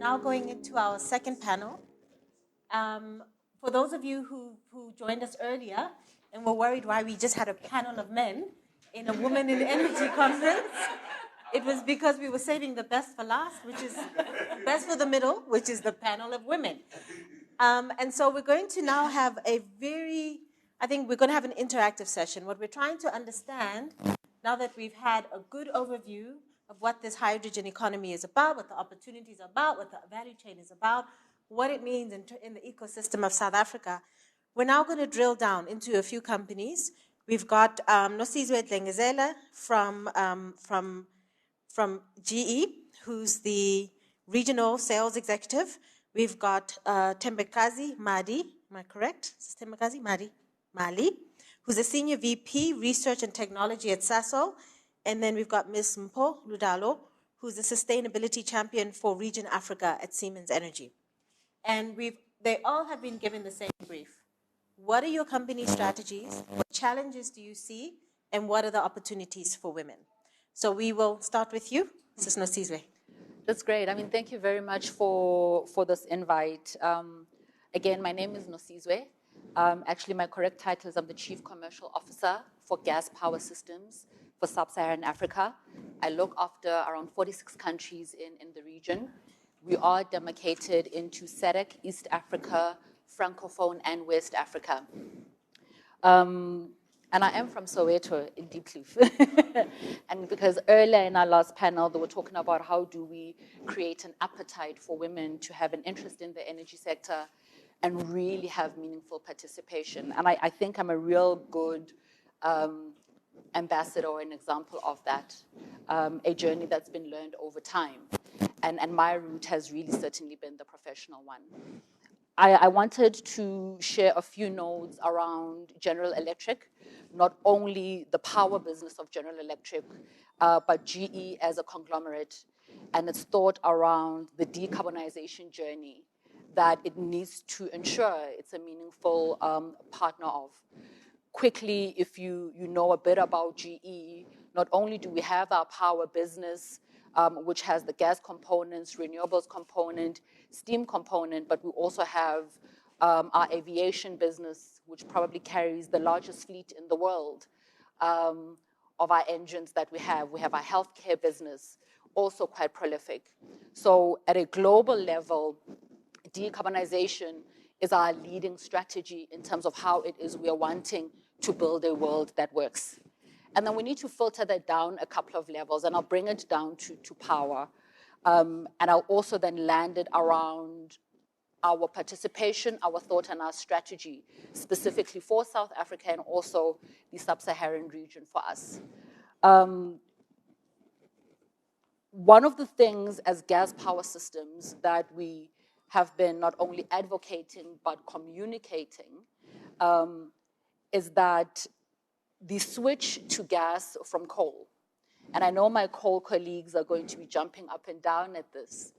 now going into our second panel. For those of you who joined us earlier and were worried why we just had a panel of men in a Women in Energy conference, it was because we were saving the best for last, which is best for the middle, which is the panel of women. And so we're going to now have I think we're going to have an interactive session. What we're trying to understand, now that we've had a good overview of what this hydrogen economy is about, what the opportunities are about, what the value chain is about, what it means in the ecosystem of South Africa, we're now going to drill down into a few companies. We've got Nosizwe Dlengezela from GE, who's the regional sales executive. We've got Tembekazi Madi, am I correct? Is this Tembekazi Mali, who's a senior VP, Research and Technology at Sasol. And then we've got Ms. Mpho Ludalo, who's a sustainability champion for Region Africa at Siemens Energy. And they all have been given the same brief. What are your company strategies? What challenges do you see? And what are the opportunities for women? So we will start with you, Ms. Nosizwe. That's great. I mean, thank you very much for this invite. Again, my name is Nosizwe. Actually, my correct title is I'm the Chief Commercial Officer for Gas Power Systems for Sub-Saharan Africa. I look after around 46 countries in the region. We are demarcated into SADC, East Africa, Francophone, and West Africa. And I am from Soweto in Diepkloof. And because earlier in our last panel, they were talking about how do we create an appetite for women to have an interest in the energy sector and really have meaningful participation. And I think I'm a real good ambassador or an example of that, a journey that's been learned over time. And my route has really certainly been the professional one. I wanted to share a few notes around General Electric, not only the power business of General Electric, but GE as a conglomerate, and its thought around the decarbonization journey that it needs to ensure it's a meaningful partner of. Quickly, if you know a bit about GE, not only do we have our power business, which has the gas components, renewables component, steam component, but we also have our aviation business, which probably carries the largest fleet in the world of our engines that we have. We have our healthcare business, also quite prolific. So at a global level, decarbonization is our leading strategy in terms of how it is we are wanting to build a world that works. And then we need to filter that down a couple of levels, and I'll bring it down to power. And I'll also then land it around our participation, our thought, and our strategy, specifically for South Africa and also the sub-Saharan region for us. One of the things as gas power systems that we have been not only advocating but communicating is that the switch to gas from coal, and I know my coal colleagues are going to be jumping up and down at this,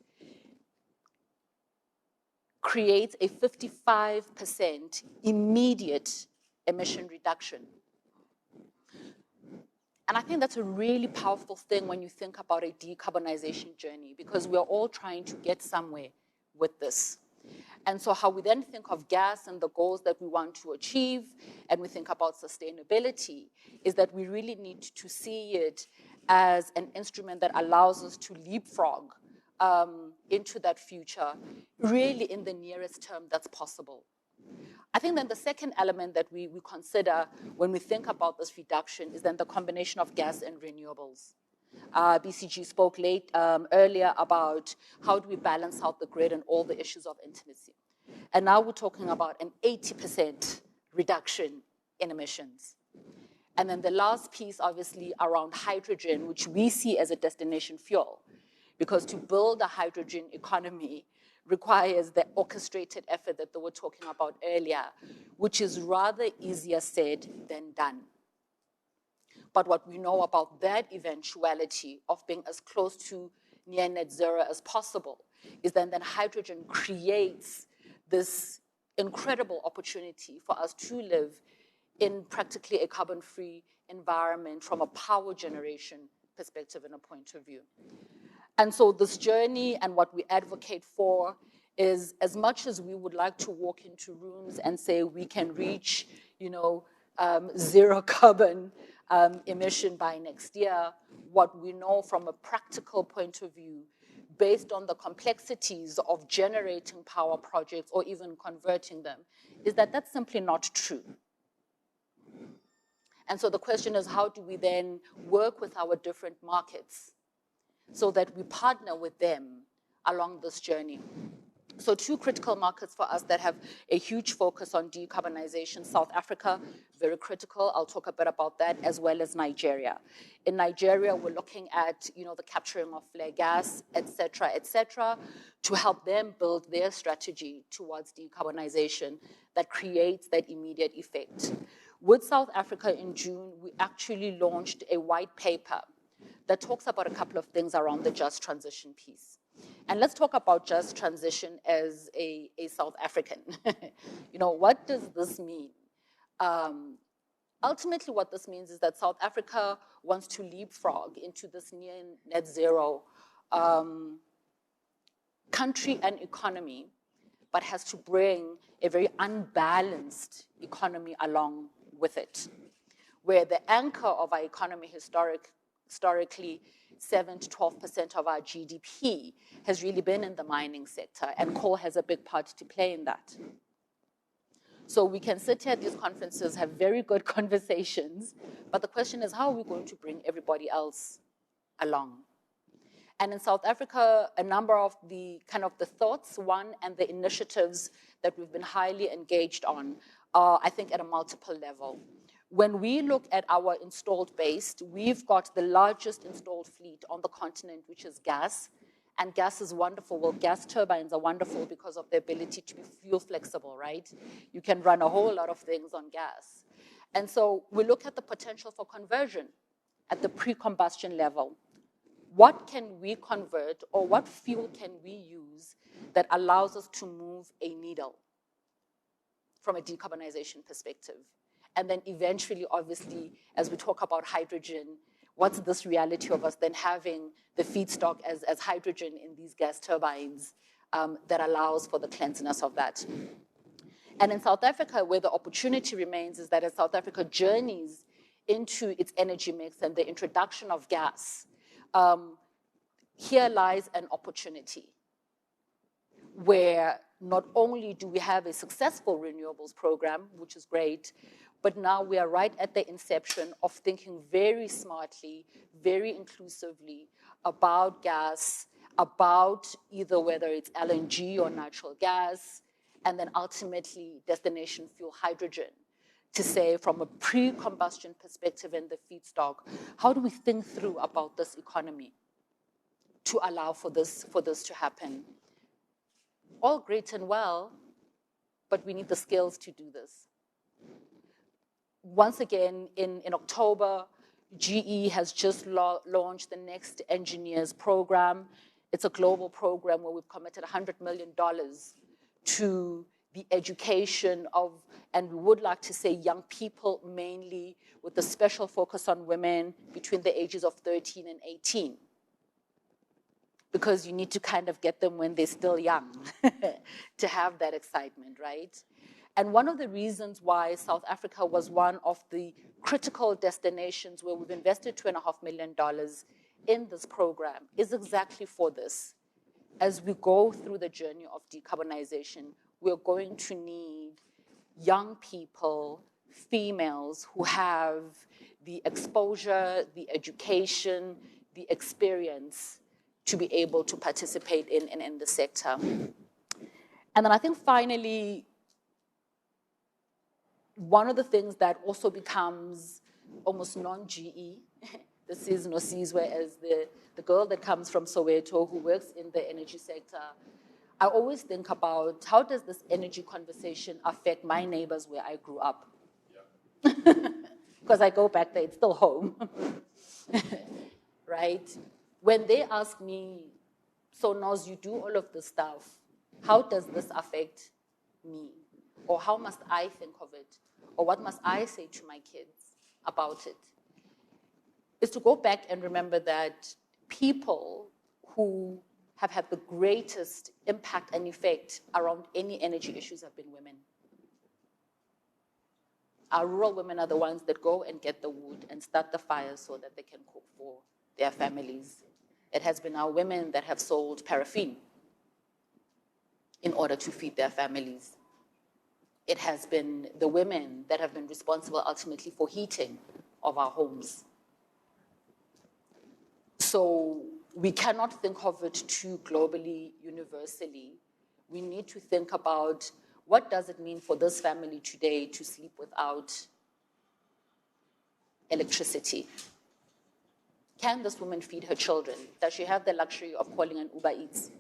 creates a 55% immediate emission reduction. And I think that's a really powerful thing when you think about a decarbonization journey, because we're all trying to get somewhere with this. And so how we then think of gas and the goals that we want to achieve, and we think about sustainability, is that we really need to see it as an instrument that allows us to leapfrog into that future, really in the nearest term that's possible. I think then the second element that we consider when we think about this reduction is then the combination of gas and renewables. BCG spoke earlier about how do we balance out the grid and all the issues of intermittency. And now we're talking about an 80% reduction in emissions. And then the last piece, obviously, around hydrogen, which we see as a destination fuel, because to build a hydrogen economy requires the orchestrated effort that they were talking about earlier, which is rather easier said than done. But what we know about that eventuality of being as close to near net zero as possible is then hydrogen creates this incredible opportunity for us to live in practically a carbon-free environment from a power generation perspective and a point of view. And so this journey and what we advocate for is, as much as we would like to walk into rooms and say we can reach, zero carbon emission by next year, what we know from a practical point of view, based on the complexities of generating power projects or even converting them, is that that's simply not true. And so the question is, how do we then work with our different markets so that we partner with them along this journey? So 2 critical markets for us that have a huge focus on decarbonization: South Africa, very critical. I'll talk a bit about that, as well as Nigeria. In Nigeria, we're looking at the capturing of flare gas, et cetera, to help them build their strategy towards decarbonization that creates that immediate effect. With South Africa in June, we actually launched a white paper that talks about a couple of things around the just transition piece. And let's talk about just transition as a South African. What does this mean? Ultimately, what this means is that South Africa wants to leapfrog into this near net zero country and economy, but has to bring a very unbalanced economy along with it, where the anchor of our economy historically, 7 to 12% of our GDP has really been in the mining sector, and coal has a big part to play in that. So we can sit here at these conferences, have very good conversations, but the question is, how are we going to bring everybody else along? And in South Africa, a number of the thoughts, and the initiatives that we've been highly engaged on are, I think, at a multiple level. When we look at our installed base, we've got the largest installed fleet on the continent, which is gas. And gas is wonderful. Well, gas turbines are wonderful because of their ability to be fuel flexible, right? You can run a whole lot of things on gas. And so we look at the potential for conversion at the pre-combustion level. What can we convert, or what fuel can we use that allows us to move a needle from a decarbonization perspective? And then eventually, obviously, as we talk about hydrogen, what's this reality of us then having the feedstock as hydrogen in these gas turbines that allows for the cleanliness of that? And in South Africa, where the opportunity remains is that as South Africa journeys into its energy mix and the introduction of gas, here lies an opportunity where not only do we have a successful renewables program, which is great, but now we are right at the inception of thinking very smartly, very inclusively about gas, about either whether it's LNG or natural gas, and then ultimately destination fuel hydrogen, to say from a pre-combustion perspective and the feedstock, how do we think through about this economy to allow for this to happen? All great and well, but we need the skills to do this. Once again, in October, GE has just launched the Next Engineers program. It's a global program where we've committed $100 million to the education of, and we would like to say young people mainly, with a special focus on women between the ages of 13 and 18. Because you need to kind of get them when they're still young to have that excitement, right? And one of the reasons why South Africa was one of the critical destinations where we've invested $2.5 million in this program is exactly for this. As we go through the journey of decarbonization, we're going to need young people, females who have the exposure, the education, the experience to be able to participate in the sector. And then I think finally, one of the things that also becomes almost non-GE, this is Nosizwe as the girl that comes from Soweto who works in the energy sector. I always think about how does this energy conversation affect my neighbors where I grew up? Because I go back there, it's still home, right? When they ask me, so Noz, you do all of this stuff, how does this affect me? Or how must I think of it? Or what must I say to my kids about it? Is to go back and remember that people who have had the greatest impact and effect around any energy issues have been women. Our rural women are the ones that go and get the wood and start the fires so that they can cook for their families. It has been our women that have sold paraffin in order to feed their families. It has been the women that have been responsible ultimately for heating of our homes. So we cannot think of it too globally, universally. We need to think about what does it mean for this family today to sleep without electricity? Can this woman feed her children? Does she have the luxury of calling an Uber Eats?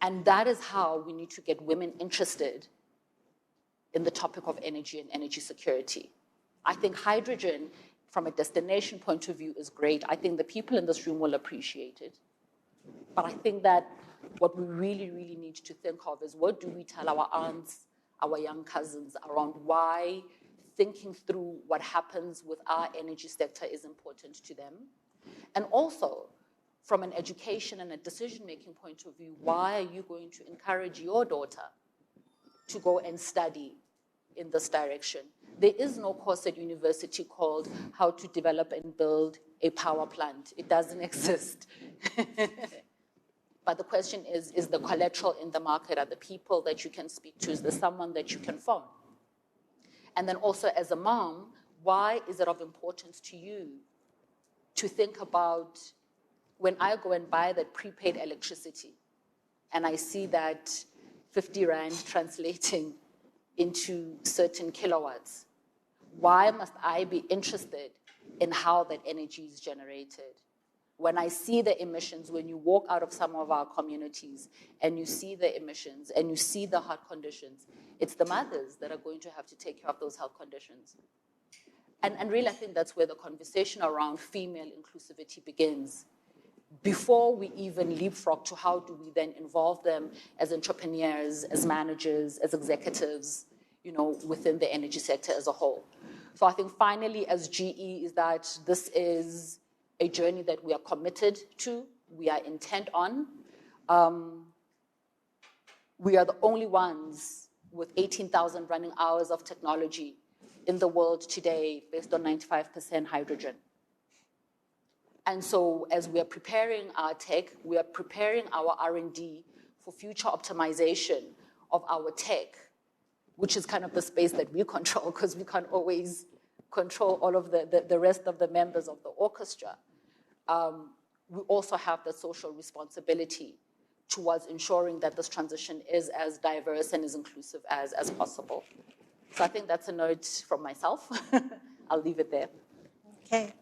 And that is how we need to get women interested in the topic of energy and energy security. I think hydrogen, from a destination point of view, is great. I think the people in this room will appreciate it. But I think that what we really, really need to think of is what do we tell our aunts, our young cousins around why thinking through what happens with our energy sector is important to them. And also, from an education and a decision-making point of view, why are you going to encourage your daughter to go and study in this direction? There is no course at university called How to Develop and Build a Power Plant. It doesn't exist. But the question is the collateral in the market? Are the people that you can speak to? Is there someone that you can phone? And then also as a mom, why is it of importance to you to think about when I go and buy that prepaid electricity and I see that 50 Rand translating into certain kilowatts, why must I be interested in how that energy is generated? When I see the emissions, when you walk out of some of our communities and you see the emissions and you see the heart conditions, it's the mothers that are going to have to take care of those health conditions. And really, I think that's where the conversation around female inclusivity begins. Before we even leapfrog to how do we then involve them as entrepreneurs, as managers, as executives, within the energy sector as a whole. So I think finally, as GE, is that this is a journey that we are committed to, we are intent on. We are the only ones with 18,000 running hours of technology in the world today based on 95% hydrogen. And so as we are preparing our tech, we are preparing our R&D for future optimization of our tech, which is kind of the space that we control because we can't always control all of the rest of the members of the orchestra. We also have the social responsibility towards ensuring that this transition is as diverse and as inclusive as possible. So I think that's a note from myself. I'll leave it there. Okay.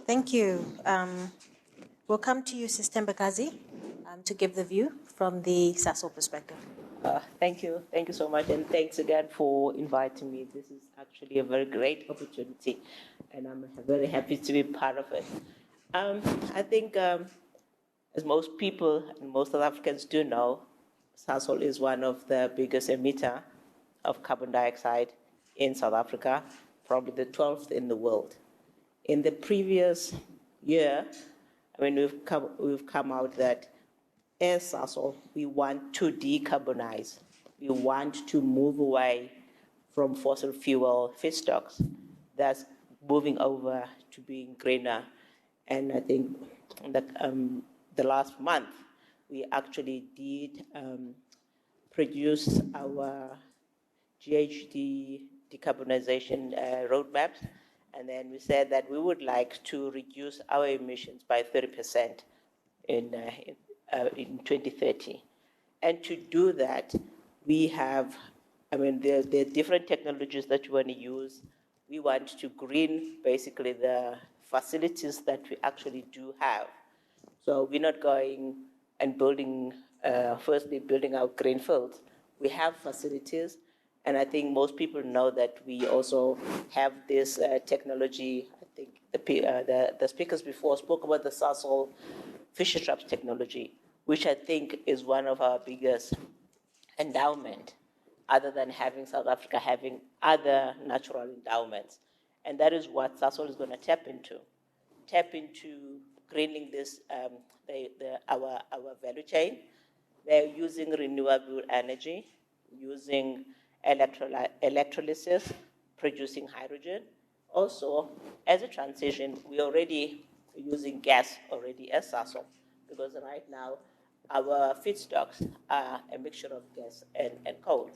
Thank you. We'll come to you, Sister Mbakazi, to give the view from the Sasol perspective. Thank you. Thank you so much. And thanks again for inviting me. This is actually a very great opportunity, and I'm very happy to be part of it. I think, as most people and most South Africans do know, Sasol is one of the biggest emitter of carbon dioxide in South Africa, probably the 12th in the world. In the previous year, we've come out that as Sasol, we want to decarbonize. We want to move away from fossil fuel feedstocks. That's moving over to being greener. And I think that the last month, we actually did produce our GHG decarbonization roadmaps. And then we said that we would like to reduce our emissions by 30% in 2030. And to do that, we have, there are different technologies that we want to use. We want to green basically the facilities that we actually do have. So we're not going and building our green fields. We have facilities, and I think most people know that we also have this technology. I think the speakers before spoke about the Sasol Fisher traps technology, which I think is one of our biggest endowment, other than having South Africa having other natural endowments. And that is what Sasol is going to tap into greening this, our value chain. They're using renewable energy, using electrolysis, producing hydrogen. Also, as a transition, we're already using gas already as Sasol, because right now our feedstocks are a mixture of gas and coal.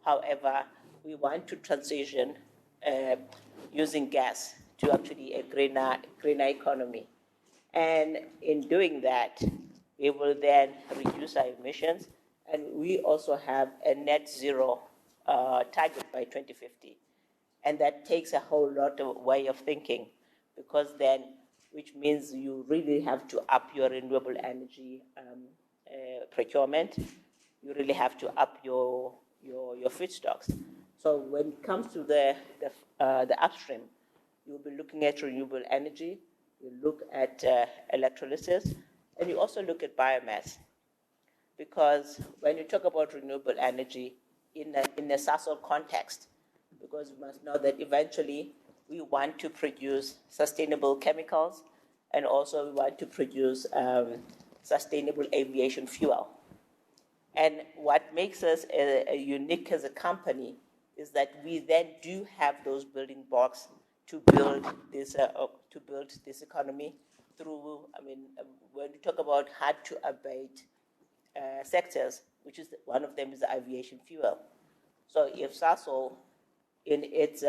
However, we want to transition using gas to actually a greener economy. And in doing that, we will then reduce our emissions, and we also have a net zero target by 2050. And that takes a whole lot of way of thinking, because then, which means you really have to up your renewable energy procurement. You really have to up your feedstocks. So when it comes to the upstream, you'll be looking at renewable energy, you look at electrolysis, and you also look at biomass. Because when you talk about renewable energy in a Sasol context, because we must know that eventually we want to produce sustainable chemicals, and also we want to produce sustainable aviation fuel. And what makes us unique as a company is that we then do have those building blocks to build this economy through. I mean, when we talk about hard to abate sectors, which is one of them is the aviation fuel. So if Sasol, in its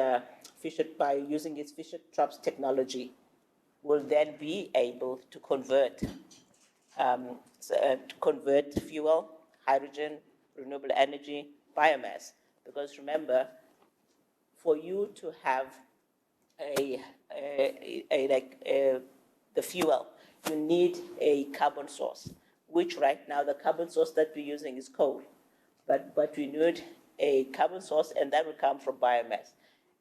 by using its Fischer-Tropsch technology, will then be able to convert fuel, hydrogen, renewable energy, biomass. Because remember, for you to have the fuel, you need a carbon source, which right now the carbon source that we're using is coal. But we need a carbon source, and that will come from biomass.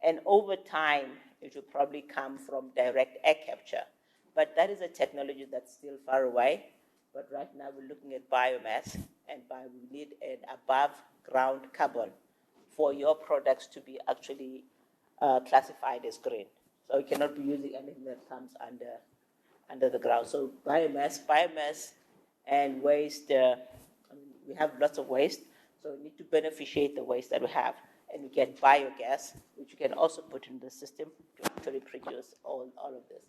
And over time, it will probably come from direct air capture. But that is a technology that's still far away. But right now, we're looking at biomass, and we need an above-ground carbon for your products to be actually classified as green. So you cannot be using anything that comes under the ground. So biomass, and waste. We have lots of waste, so we need to beneficiate the waste that we have, and we get biogas, which you can also put in the system to actually produce all of this.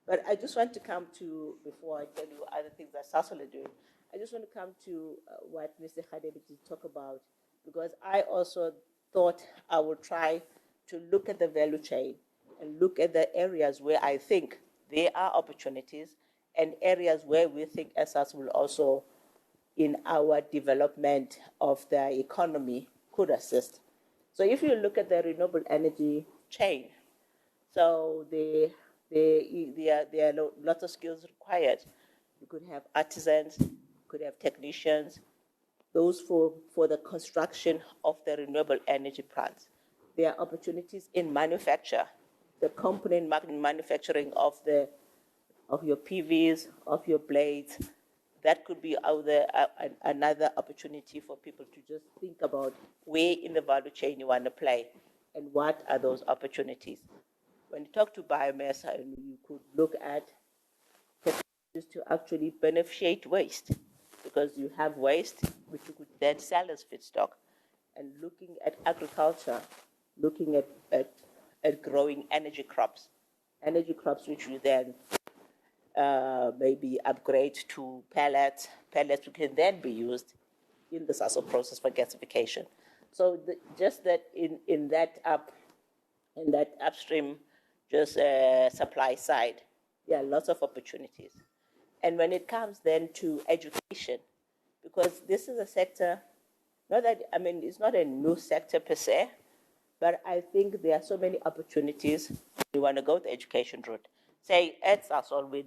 But I just want to come to, before I tell you other things that Sasol are doing, I just want to come to what Mr. Khadebe did talk about, because I also thought I would try to look at the value chain and look at the areas where I think there are opportunities, and areas where we think SAS will also, in our development of the economy, could assist. So if you look at the renewable energy chain, so there are lots of skills required. You could have artisans, you could have technicians, those for the construction of the renewable energy plants. There are opportunities in manufacture, the component manufacturing of your PVs, of your blades. That could be another opportunity for people to just think about where in the value chain you want to play and what are those opportunities. When you talk to biomass, you could look at technologies to actually beneficiate waste, because you have waste which you could then sell as feedstock. And looking at agriculture, looking at growing energy crops which you then maybe upgrade to pellets which can then be used in the Sasol process for gasification. So just that in that upstream supply side, there are lots of opportunities. And when it comes then to education, because this is a sector, it's not a new sector per se, but I think there are so many opportunities. We want to go the education route. Say at Sasol, we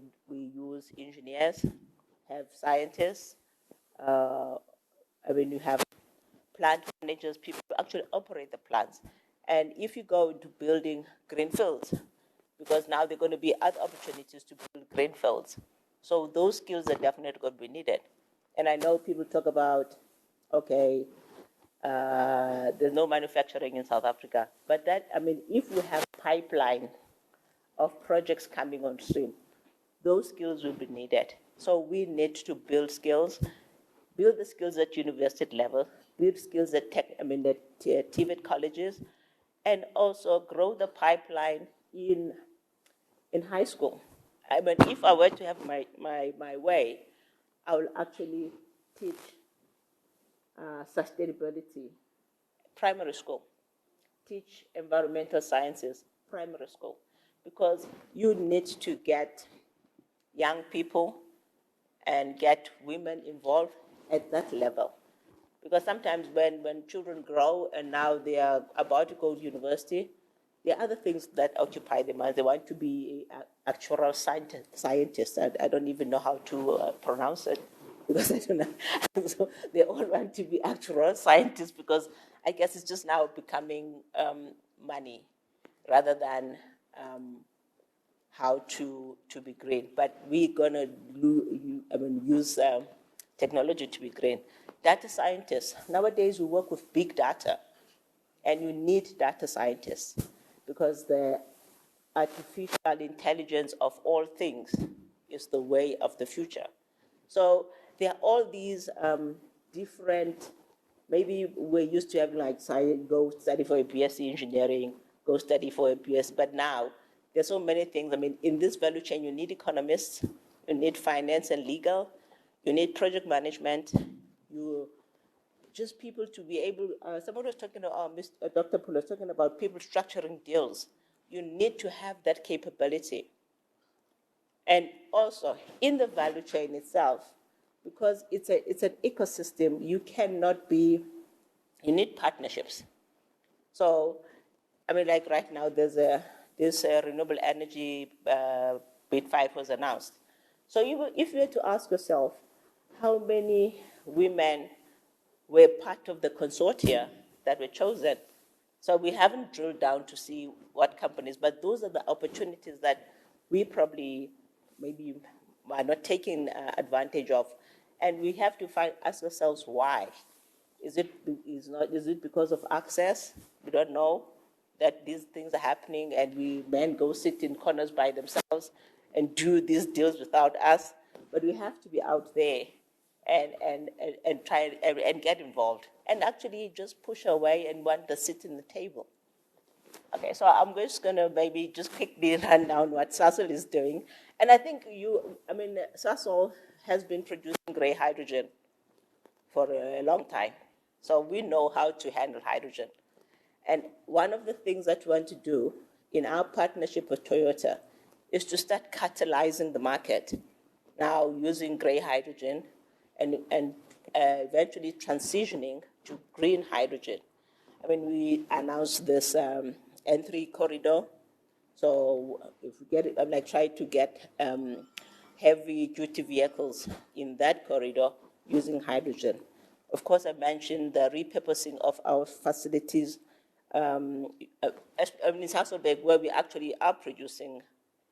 use engineers, have scientists. You have plant managers, people who actually operate the plants. And if you go into building green fields, because now there are going to be other opportunities to build green fields. So those skills are definitely going to be needed. And I know people talk about, okay, there's no manufacturing in South Africa. But if we have a pipeline of projects coming on stream, those skills will be needed. So we need to build skills, build the skills at university level, build skills at the TVET colleges, and also grow the pipeline in high school. I mean, if I were to have my way, I will actually teach sustainability, primary school, teach environmental sciences, primary school, because you need to get young people and get women involved at that level. Because sometimes when children grow and now they are about to go to university, there are other things that occupy their minds. They want to be actual scientists. I don't even know how to pronounce it because I don't know. So they all want to be actual scientists because I guess it's just now becoming money rather than how to be green. But we're going to use technology to be green. Data scientists. Nowadays, we work with big data, and you need data scientists because the artificial intelligence of all things is the way of the future. So there are all these different, maybe we're used to having like science, go study for a BSc engineering, go study for a BS, but now there's so many things. I mean, in this value chain, you need economists, you need finance and legal, you need project management, you just people to be able, somebody was talking about, Dr. Pula was talking about people structuring deals. You need to have that capability. And also, in the value chain itself, because it's an ecosystem, you need partnerships. So, I mean, like right now, this renewable energy bid 5 was announced. So if you were to ask yourself, how many women were part of the consortia that were chosen? So we haven't drilled down to see what companies, but those are the opportunities that we probably maybe are not taking advantage of. And we have to ask ourselves why. Is it because of access? We don't know that these things are happening and men go sit in corners by themselves and do these deals without us. But we have to be out there and try and get involved and actually just push away and want to sit in the table. Okay, so I'm just going to maybe just quickly run down what Sasol is doing. And I think Sasol has been producing gray hydrogen for a long time. So we know how to handle hydrogen. And one of the things that we want to do in our partnership with Toyota is to start catalyzing the market now using gray hydrogen and eventually transitioning to green hydrogen. I mean, we announced this N3 corridor. So if we get it, try to get heavy-duty vehicles in that corridor using hydrogen. Of course, I mentioned the repurposing of our facilities in Sasolburg, where we actually are producing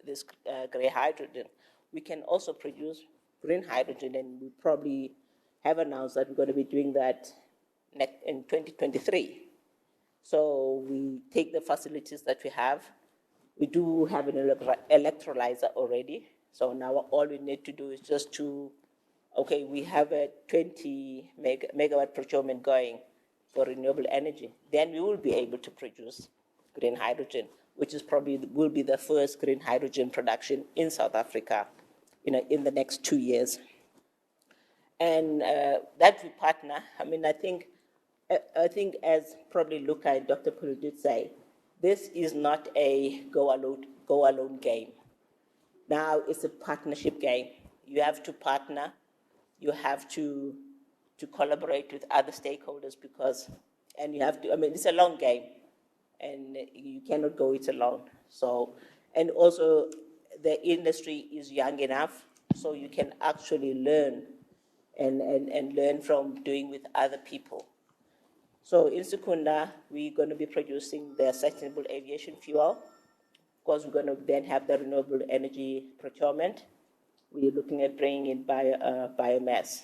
this gray hydrogen. We can also produce green hydrogen, and we probably have announced that we're going to be doing that in 2023. So we take the facilities that we have. We do have an electrolyzer already. So now all we need to do is just we have a 20 megawatt procurement going for renewable energy. Then we will be able to produce green hydrogen, which is will be the first green hydrogen production in South Africa, in the next 2 years. And that we partner. I mean, I think as probably Luca and Dr. Pulu did say, this is not a go alone game. Now it's a partnership game. You have to partner. You have to collaborate with other stakeholders and you have to. I mean, it's a long game, and you cannot go it alone. So, and also the industry is young enough, so you can actually learn and learn from doing with other people. So in Secunda, we're going to be producing the sustainable aviation fuel. Of course, we're going to then have the renewable energy procurement. We're looking at bringing in biomass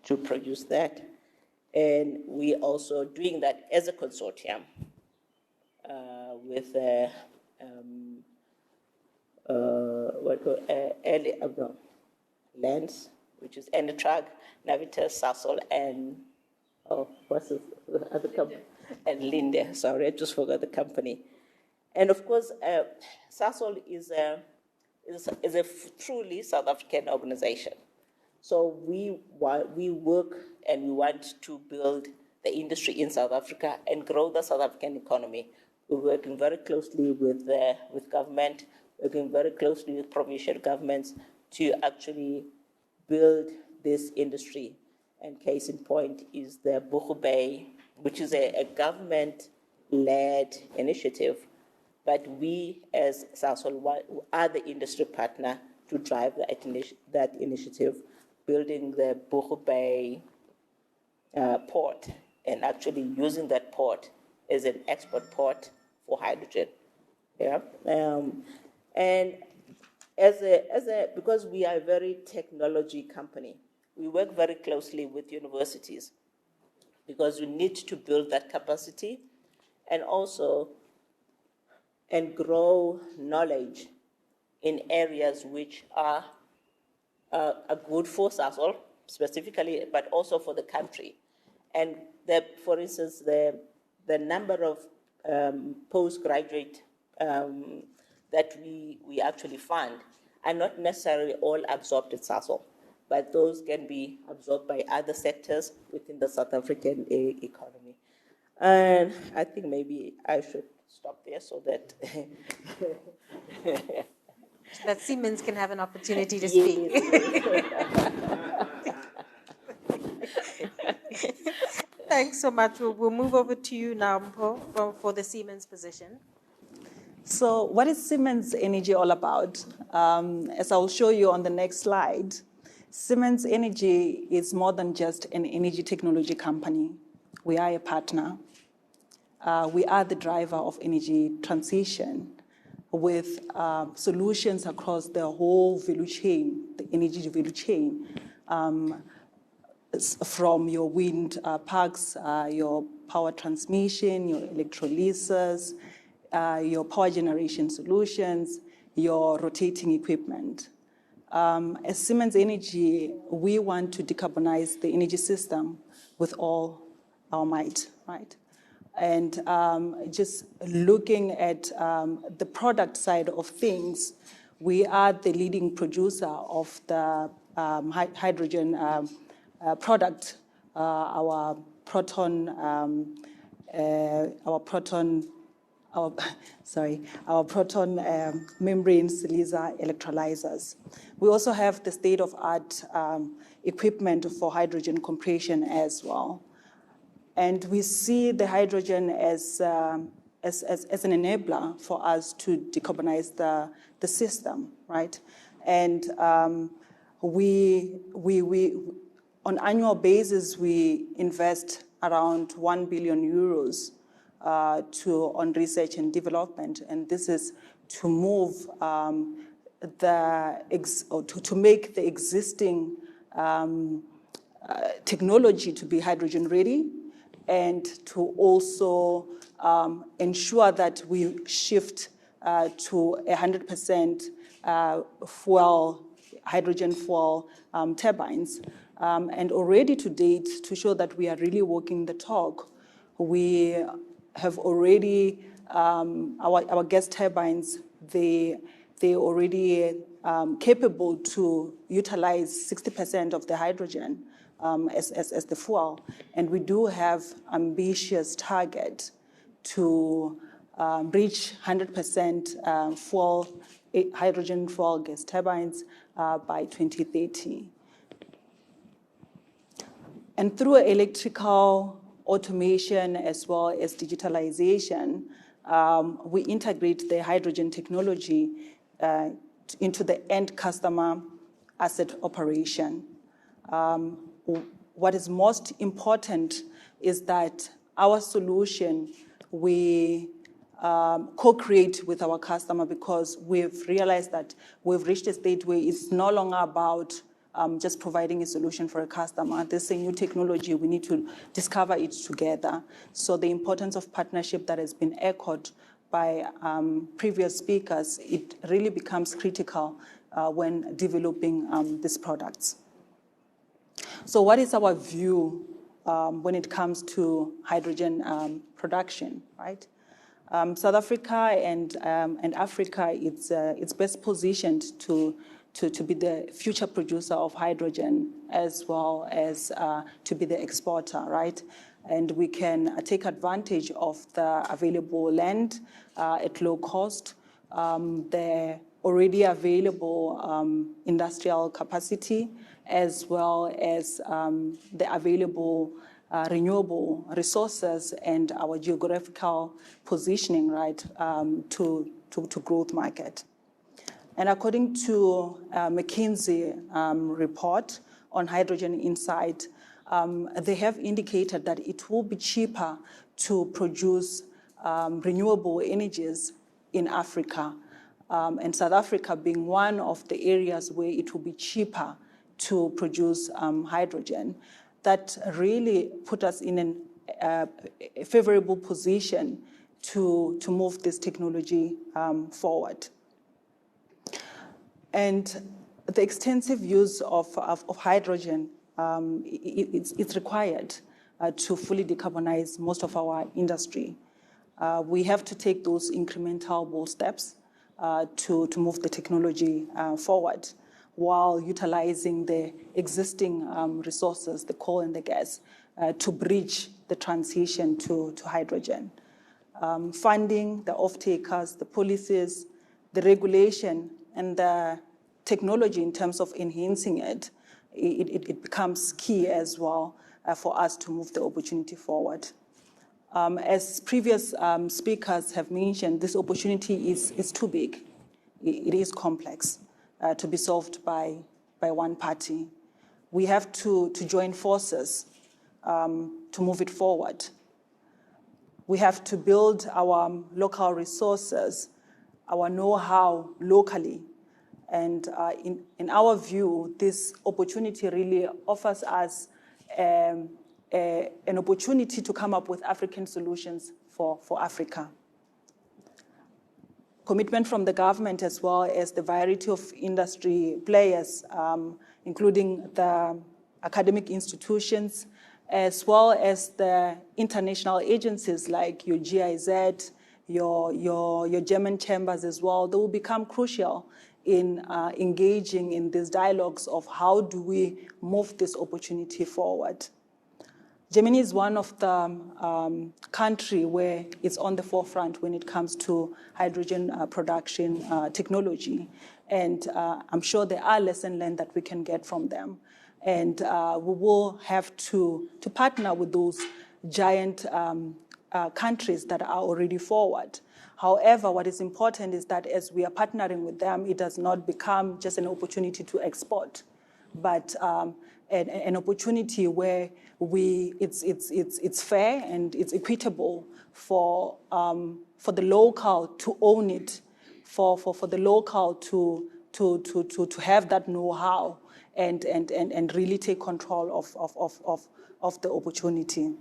to produce that. And we're also doing that as a consortium with what called Lens, which is Enitrag, Navitas, Sasol, and what's the other company? And Linde. Sorry, I just forgot the company. And of course, Sasol is a truly South African organization. So we work and we want to build the industry in South Africa and grow the South African economy. We're working very closely with government, working very closely with provincial governments to actually build this industry. And case in point is the Buchu Bay, which is a government-led initiative, but we as Sasol are the industry partner to drive that initiative, building the Buchu Bay port and actually using that port as an export port for hydrogen. Yeah, and because we are a very technology company, we work very closely with universities because we need to build that capacity and also grow knowledge in areas which are good for Sasol specifically, but also for the country. And for instance, the number of postgraduate that we actually fund are not necessarily all absorbed at Sasol, but those can be absorbed by other sectors within the South African economy. And I think maybe I should stop there so that that Siemens can have an opportunity to speak. Thanks so much. We'll move over to you now, Mpo, for the Siemens position. So what is Siemens Energy all about? As I'll show you on the next slide, Siemens Energy is more than just an energy technology company. We are a partner. We are the driver of energy transition with solutions across the whole value chain, the energy value chain, from your wind parks, your power transmission, your electrolyzers, your power generation solutions, your rotating equipment. As Siemens Energy, we want to decarbonize the energy system with all our might, right? And just looking at the product side of things, we are the leading producer of the hydrogen product, our proton membrane laser electrolyzers. We also have the state-of-art equipment for hydrogen compression as well. And we see the hydrogen as an enabler for us to decarbonize the system, right? And we on annual basis, we invest around 1 billion euros on research and development, and this is to move to make the existing technology to be hydrogen ready, and to also ensure that we shift to 100% hydrogen fuel turbines. And already to date, to show that we are really walking the talk, we have already, our gas turbines, they already capable to utilize 60% of the hydrogen as the fuel. And we do have ambitious target to reach 100% hydrogen fuel gas turbines by 2030. And through electrical automation as well as digitalization, we integrate the hydrogen technology into the end customer asset operation. What is most important is that our solution, we co-create with our customer, because we've realized that we've reached a state where it's no longer about just providing a solution for a customer. There's a new technology, we need to discover it together. So the importance of partnership that has been echoed by previous speakers, it really becomes critical when developing these products. So what is our view when it comes to hydrogen production, right? South Africa and Africa, it's best positioned to be the future producer of hydrogen as well as to be the exporter, right? And we can take advantage of the available land at low cost, the already available industrial capacity, as well as the available renewable resources and our geographical positioning, right, to growth market. And according to McKinsey report on Hydrogen Insight, they have indicated that it will be cheaper to produce renewable energies in Africa, and South Africa being one of the areas where it will be cheaper to produce hydrogen. That really put us in a favorable position to move this technology forward. And the extensive use of hydrogen, it's required to fully decarbonize most of our industry. We have to take those incremental bold steps to move the technology forward, while utilizing the existing resources, the coal and the gas, to bridge the transition to hydrogen. Funding, the off-takers, the policies, the regulation, and the technology in terms of enhancing it, it becomes key as well for us to move the opportunity forward. As previous speakers have mentioned, this opportunity is too big. It is complex to be solved by one party. We have to join forces to move it forward. We have to build our local resources, our know-how locally. And in our view, this opportunity really offers us an opportunity to come up with African solutions for Africa. Commitment from the government as well as the variety of industry players, including the academic institutions, as well as the international agencies like your GIZ, your German chambers as well. They will become crucial in engaging in these dialogues of how do we move this opportunity forward. Germany is one of the countries where it's on the forefront when it comes to hydrogen production technology. And I'm sure there are lessons learned that we can get from them. And we will have to partner with those giant countries that are already forward. However, what is important is that as we are partnering with them, it does not become just an opportunity to export, but an opportunity where it's fair and it's equitable for the local to own it, for the local to have that know-how and really take control of the opportunity.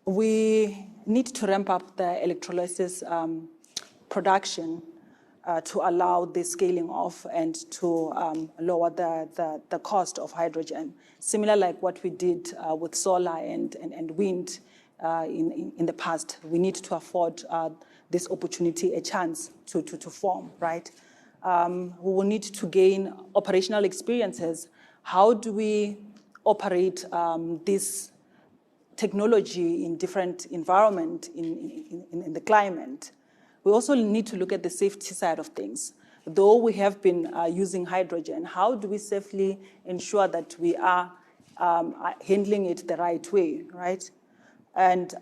We need to ramp up the electrolysis production to allow the scaling off and to lower the cost of hydrogen. Similar like what we did with solar and wind in the past. We need to afford this opportunity a chance to form, right? We will need to gain operational experiences. How do we operate this technology in different environment in the climate? We also need to look at the safety side of things. Though we have been using hydrogen, how do we safely ensure that we are handling it the right way, right? And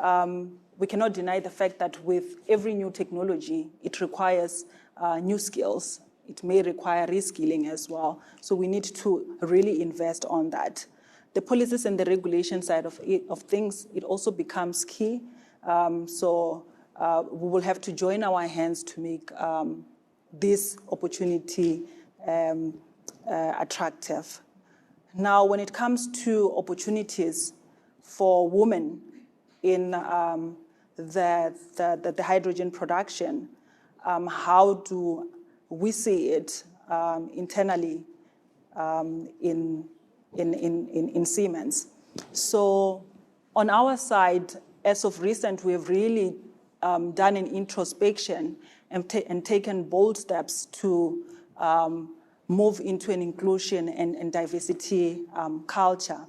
we cannot deny the fact that with every new technology, it requires new skills. It may require reskilling as well. So we need to really invest on that. The policies and the regulation side of things, it also becomes key. We will have to join our hands to make this opportunity attractive. Now, when it comes to opportunities for women in the hydrogen production, how do we see it internally in Siemens. So on our side, as of recent, we have really done an introspection and taken bold steps to move into an inclusion and diversity culture,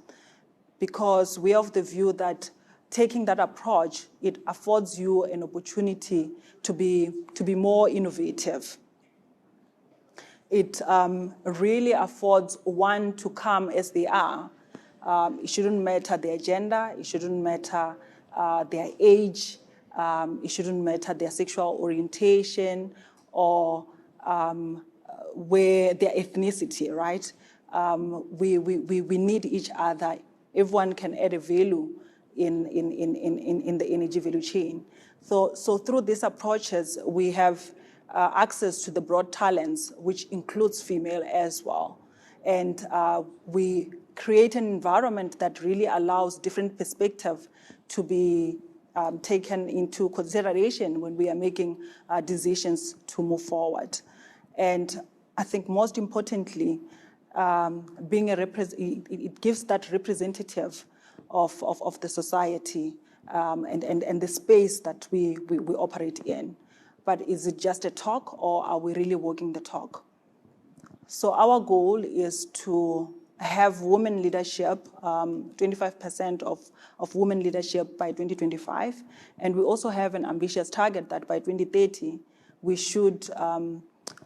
because we are of the view that taking that approach, it affords you an opportunity to be more innovative. It really affords one to come as they are. It shouldn't matter their gender, it shouldn't matter their age, it shouldn't matter their sexual orientation or where their ethnicity, right? We need each other. Everyone can add a value in the energy value chain. So through these approaches, we have access to the broad talents, which includes female as well. And we create an environment that really allows different perspectives to be taken into consideration when we are making decisions to move forward. And I think most importantly, being it gives that representative of the society and the space that we operate in. But is it just a talk, or are we really walking the talk? So our goal is to have women leadership, 25% of women leadership by 2025. And we also have an ambitious target that by 2030, we should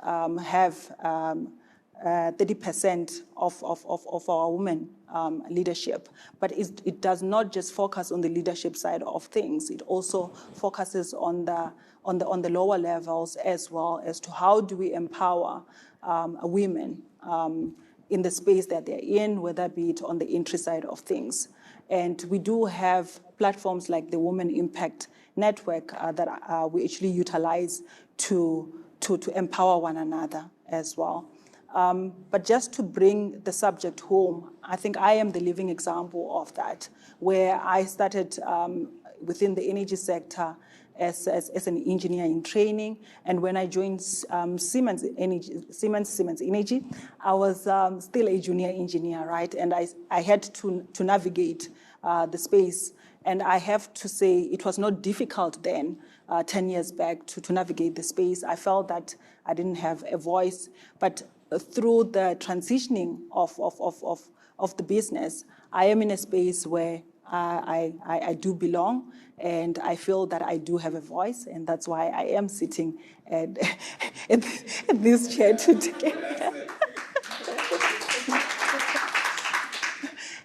have 30% of our women leadership. But it does not just focus on the leadership side of things. It also focuses on the lower levels as well, as to how do we empower women in the space that they're in, whether be it on the entry side of things. And we do have platforms like the Women Impact Network that we actually utilize to empower one another as well. But just to bring the subject home, I think I am the living example of that, where I started within the energy sector as an engineer in training. And when I joined Siemens Energy, I was still a junior engineer, right? And I had to navigate the space. And I have to say it was not difficult then, 10 years back, to navigate the space. I felt that I didn't have a voice. But through the transitioning of the business, I am in a space where I do belong, and I feel that I do have a voice, and that's why I am sitting at this chair today.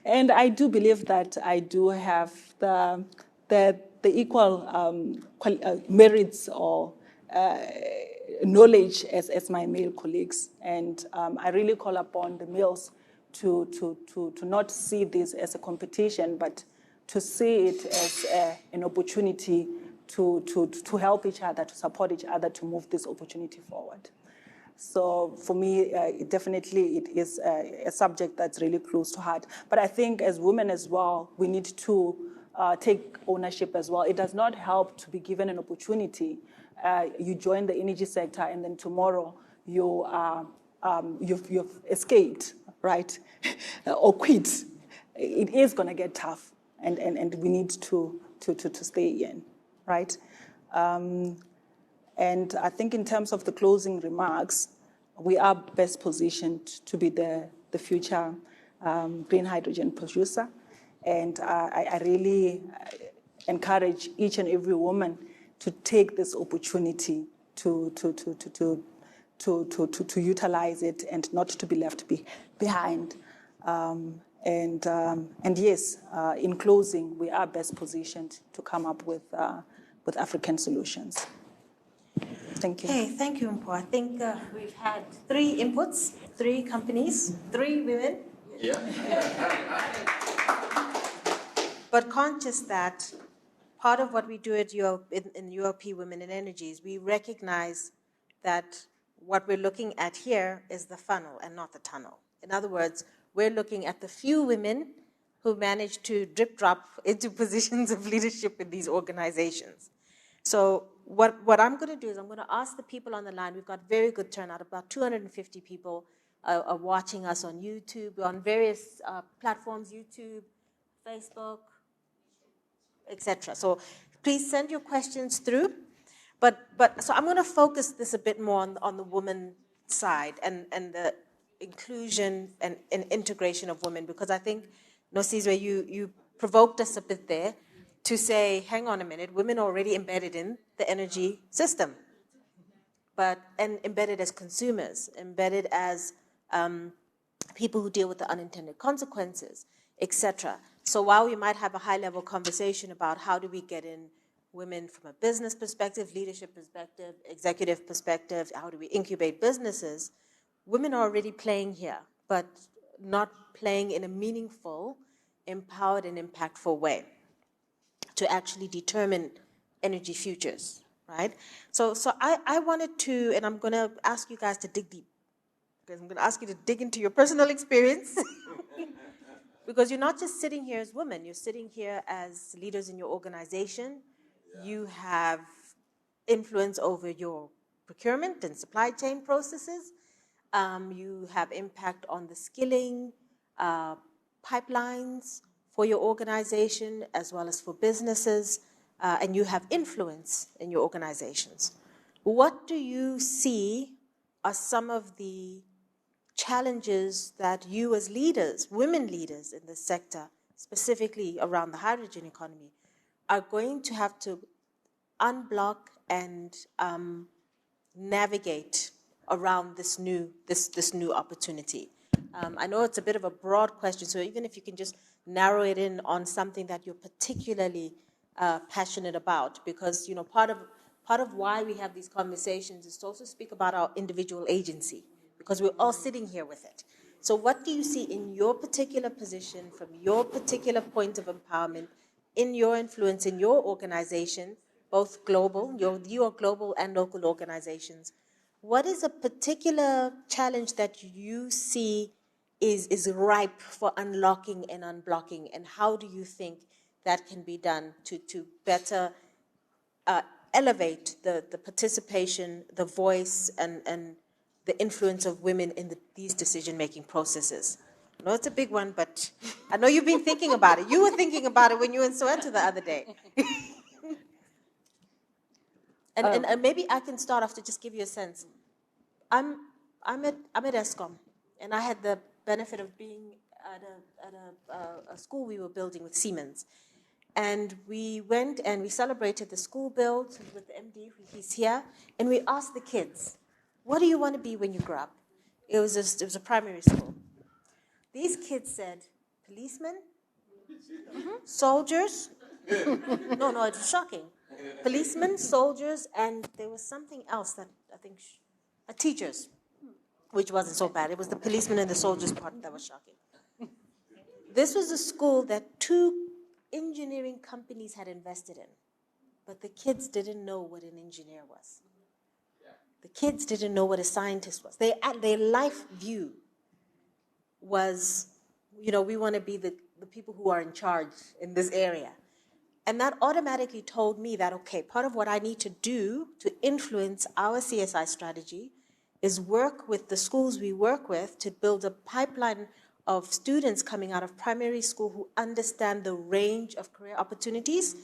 And I do believe that I do have the equal merits or knowledge as my male colleagues, and I really call upon the males to not see this as a competition, but to see it as an opportunity to help each other, to support each other, to move this opportunity forward. So for me, definitely it is a subject that's really close to heart. But I think as women as well, we need to take ownership as well. It does not help to be given an opportunity. You join the energy sector, and then tomorrow you are you've escaped, right, or quit. It is going to get tough, and we need to stay in, right? And I think in terms of the closing remarks, we are best positioned to be the future green hydrogen producer. And I really encourage each and every woman to take this opportunity to utilize it and not to be left behind. And yes, in closing, we are best positioned to come up with African solutions. Thank you. Okay, thank you, Empowa. I think we've had 3 inputs, 3 companies, 3 women. Yeah. But conscious that part of what we do at in UOP Women in Energy is we recognize that what we're looking at here is the funnel and not the tunnel. In other words, we're looking at the few women who manage to drip drop into positions of leadership in these organizations. So what I'm going to do is I'm going to ask the people on the line. We've got very good turnout. About 250 people are watching us on YouTube, on various platforms, YouTube, Facebook, etc. So please send your questions through. But so I'm going to focus this a bit more on the woman side and the inclusion and integration of women, because I think, Nosizwe, you provoked us a bit there to say, hang on a minute, women are already embedded in the energy system, and embedded as consumers, embedded as people who deal with the unintended consequences, etc. So while we might have a high-level conversation about how do we get in women from a business perspective, leadership perspective, executive perspective, how do we incubate businesses, women are already playing here, but not playing in a meaningful, empowered, and impactful way to actually determine energy futures, right? So I wanted to, and I'm going to ask you guys to dig deep, because I'm going to ask you to dig into your personal experience, because you're not just sitting here as women, you're sitting here as leaders in your organization. You have influence over your procurement and supply chain processes. You have impact on the skilling pipelines for your organization as well as for businesses, and you have influence in your organizations. What do you see are some of the challenges that you as leaders, women leaders in this sector, specifically around the hydrogen economy, are going to have to unblock and navigate around this new opportunity? I know it's a bit of a broad question, so even if you can just narrow it in on something that you're particularly passionate about, because part of why we have these conversations is to also speak about our individual agency, because we're all sitting here with it. So what do you see in your particular position, from your particular point of empowerment, in your influence in your organization, both global, you are global and local organizations? What is a particular challenge that you see is ripe for unlocking and unblocking, and how do you think that can be done to better elevate the participation, the voice, and the influence of women in these decision-making processes? I know it's a big one, but I know you've been thinking about it. You were thinking about it when you were in Soweto the other day. And maybe I can start off to just give you a sense. I'm at ESCOM, and I had the benefit of being at a school we were building with Siemens. And we went and we celebrated the school build with the MD, he's here, and we asked the kids, what do you want to be when you grow up? It was a primary school. These kids said, policemen, soldiers. No, it was shocking. Policemen, soldiers, and there was something else that I think, teachers, which wasn't so bad. It was the policemen and the soldiers part that was shocking. This was a school that 2 engineering companies had invested in, but the kids didn't know what an engineer was. The kids didn't know what a scientist was. Their life view was, we want to be the people who are in charge in this area. And that automatically told me that, okay, part of what I need to do to influence our CSI strategy is work with the schools we work with to build a pipeline of students coming out of primary school who understand the range of career opportunities,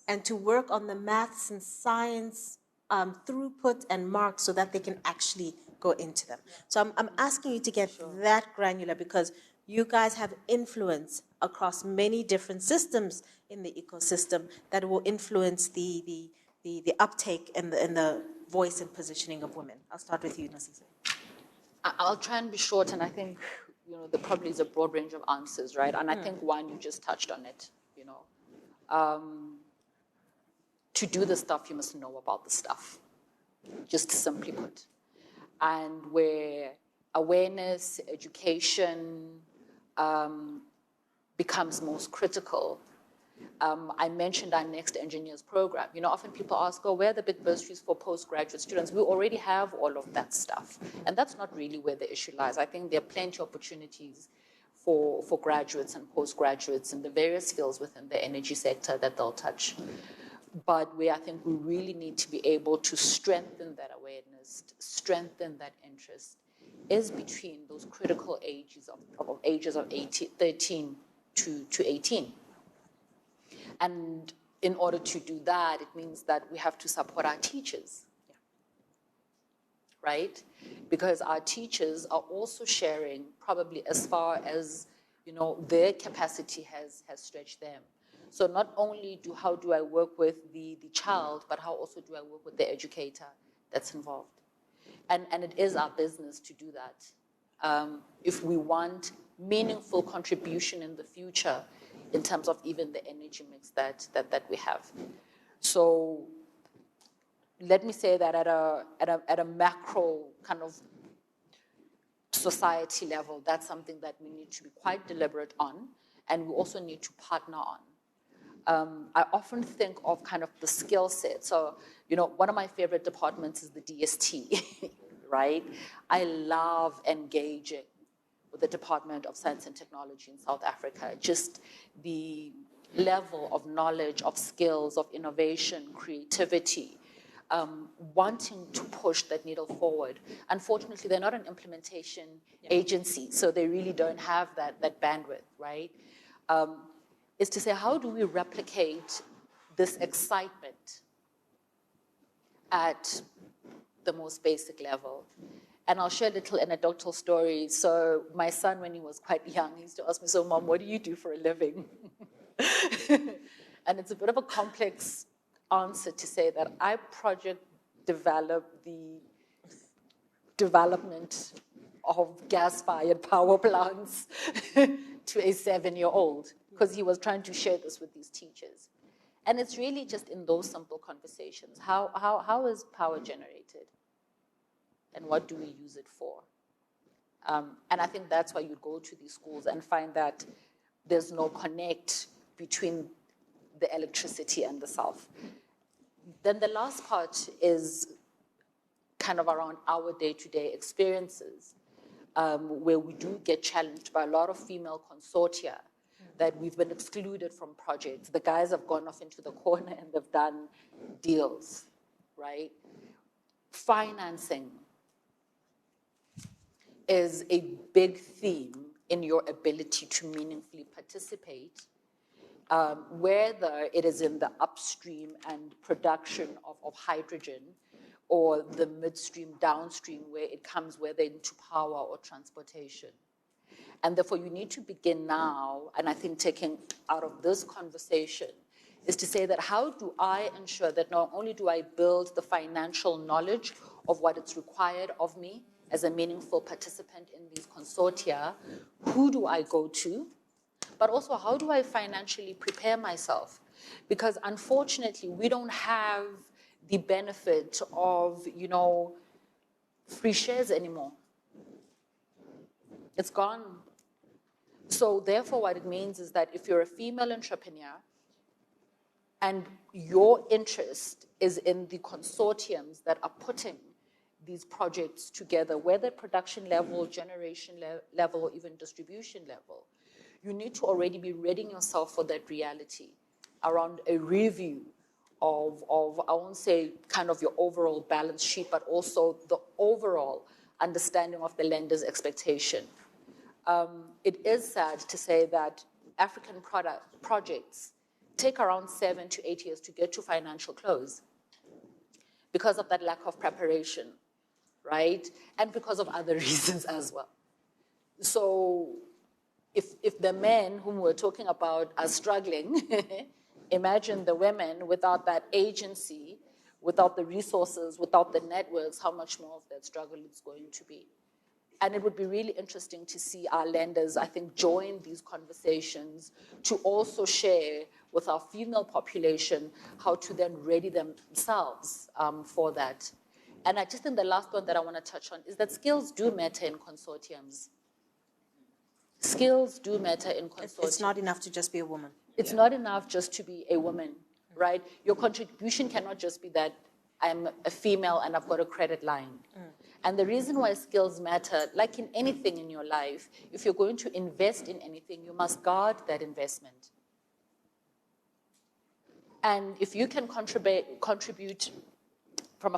and to work on the maths and science throughput and marks so that they can actually go into them. So I'm asking you to get that granular, because you guys have influence across many different systems in the ecosystem that will influence the uptake and the voice and positioning of women. I'll start with you, Nosizwe. I'll try and be short, and I think there probably is a broad range of answers, right? And I think one, you just touched on it. To do the stuff, you must know about the stuff, just simply put. And where awareness, education becomes most critical. I mentioned our Next Engineers program. Often people ask, where are the big bursaries for postgraduate students? We already have all of that stuff. And that's not really where the issue lies. I think there are plenty of opportunities for graduates and postgraduates in the various fields within the energy sector that they'll touch. but where I think we really need to be able to strengthen that awareness, strengthen that interest, is between those critical ages of 13 to 18. And in order to do that, it means that we have to support our teachers, right? Because our teachers are also sharing probably as far as, their capacity has stretched them. So not only how do I work with the child, but how also do I work with the educator that's involved. And it is our business to do that. If we want meaningful contribution in the future in terms of even the energy mix that we have. So let me say that at a macro kind of society level, that's something that we need to be quite deliberate on, and we also need to partner on. I often think of kind of the skill set. So, one of my favorite departments is the DST, right? I love engaging with the Department of Science and Technology in South Africa. Just the level of knowledge, of skills, of innovation, creativity, wanting to push that needle forward. Unfortunately, they're not an implementation agency, so they really don't have that bandwidth, right? Is to say, how do we replicate this excitement at the most basic level? And I'll share a little anecdotal story. So my son, when he was quite young, he used to ask me, so Mom, what do you do for a living? And it's a bit of a complex answer to say that I project develop the development of gas-fired power plants to a 7-year-old, because he was trying to share this with these teachers. And it's really just in those simple conversations. How is power generated? And what do we use it for? And I think that's why you go to these schools and find that there's no connect between the electricity and the self. Then the last part is kind of around our day-to-day experiences, where we do get challenged by a lot of female consortia that we've been excluded from projects. The guys have gone off into the corner and they've done deals, right? Financing is a big theme in your ability to meaningfully participate, whether it is in the upstream and production of hydrogen, or the midstream, downstream, where it comes whether into power or transportation. And therefore, you need to begin now, and I think taking out of this conversation, is to say that how do I ensure that not only do I build the financial knowledge of what is required of me as a meaningful participant in these consortia, who do I go to, but also how do I financially prepare myself? Because unfortunately, we don't have the benefit of, free shares anymore. It's gone. So therefore, what it means is that if you're a female entrepreneur and your interest is in the consortiums that are putting these projects together, whether production level, generation level, or even distribution level, you need to already be readying yourself for that reality around a review of I won't say kind of your overall balance sheet, but also the overall understanding of the lender's expectation. It is sad to say that African projects take around 7 to 8 years to get to financial close because of that lack of preparation, right? And because of other reasons as well. So if the men whom we're talking about are struggling, imagine the women without that agency, without the resources, without the networks, how much more of that struggle it's going to be. And it would be really interesting to see our lenders, I think, join these conversations to also share with our female population how to then ready themselves for that. And I just think the last one that I want to touch on is that skills do matter in consortiums. Skills do matter in consortiums. It's not enough to just be a woman. It's not enough just to be a woman, right? Your contribution cannot just be that I'm a female and I've got a credit line. And the reason why skills matter, like in anything in your life, if you're going to invest in anything, you must guard that investment. And if you can contribute from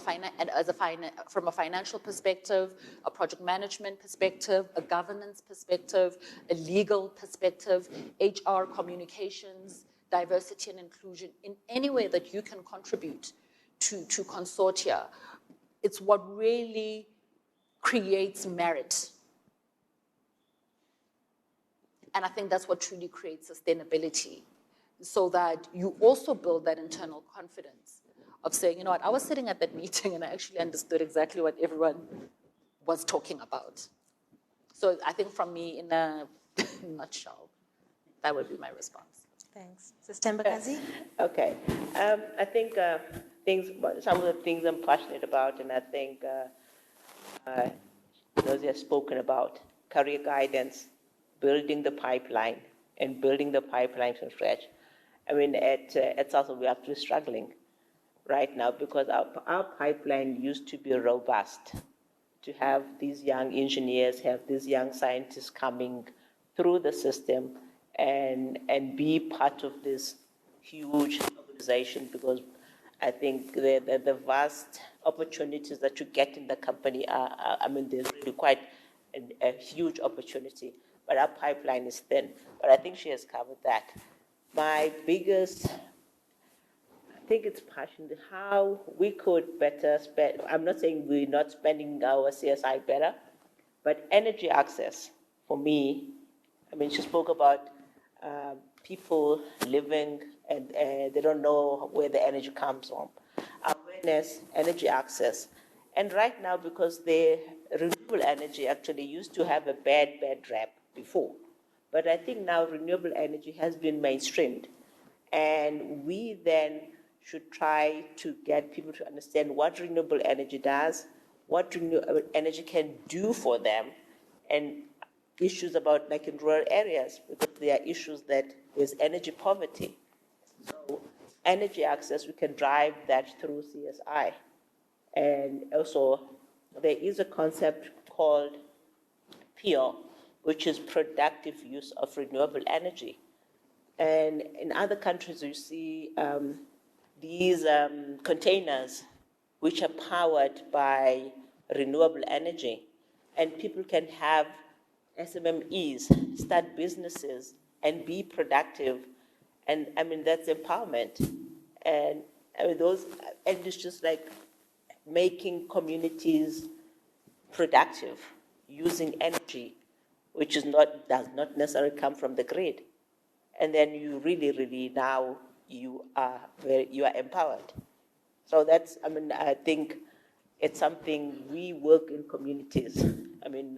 from a financial perspective, a project management perspective, a governance perspective, a legal perspective, HR, communications, diversity and inclusion, in any way that you can contribute to consortia, it's what really creates merit. And I think that's what truly creates sustainability, so that you also build that internal confidence of saying, you know what, I was sitting at that meeting and I actually understood exactly what everyone was talking about. So I think from me, in a nutshell, that would be my response. Thanks. Sister Mbakazi? Okay. I think some of the things I'm passionate about, and I think those have spoken about, career guidance, building the pipeline, and building the pipeline from scratch. I mean, at Southern, we're actually struggling right now because our pipeline used to be robust, to have these young engineers, have these young scientists coming through the system and be part of this huge organization, because I think the vast opportunities that you get in the company are there's really quite a huge opportunity, but our pipeline is thin. But I think she has covered that. My biggest, I think it's passion, how we could better spend. I'm not saying we're not spending our CSI better, but energy access, for me, she spoke about people living and they don't know where the energy comes from. Awareness, energy access. And right now, because the renewable energy actually used to have a bad rap before, but I think now renewable energy has been mainstreamed. And we then should try to get people to understand what renewable energy does, what renewable energy can do for them, and issues about, like in rural areas, because there are issues that there's energy poverty. So energy access, we can drive that through CSI. And also, there is a concept called PO, which is productive use of renewable energy. And in other countries, you see these containers which are powered by renewable energy. And people can have SMMEs, start businesses, and be productive. And that's empowerment. And it's just like making communities productive using energy, which does not necessarily come from the grid. And then you really now you are empowered. So that's, I think it's something we work in communities.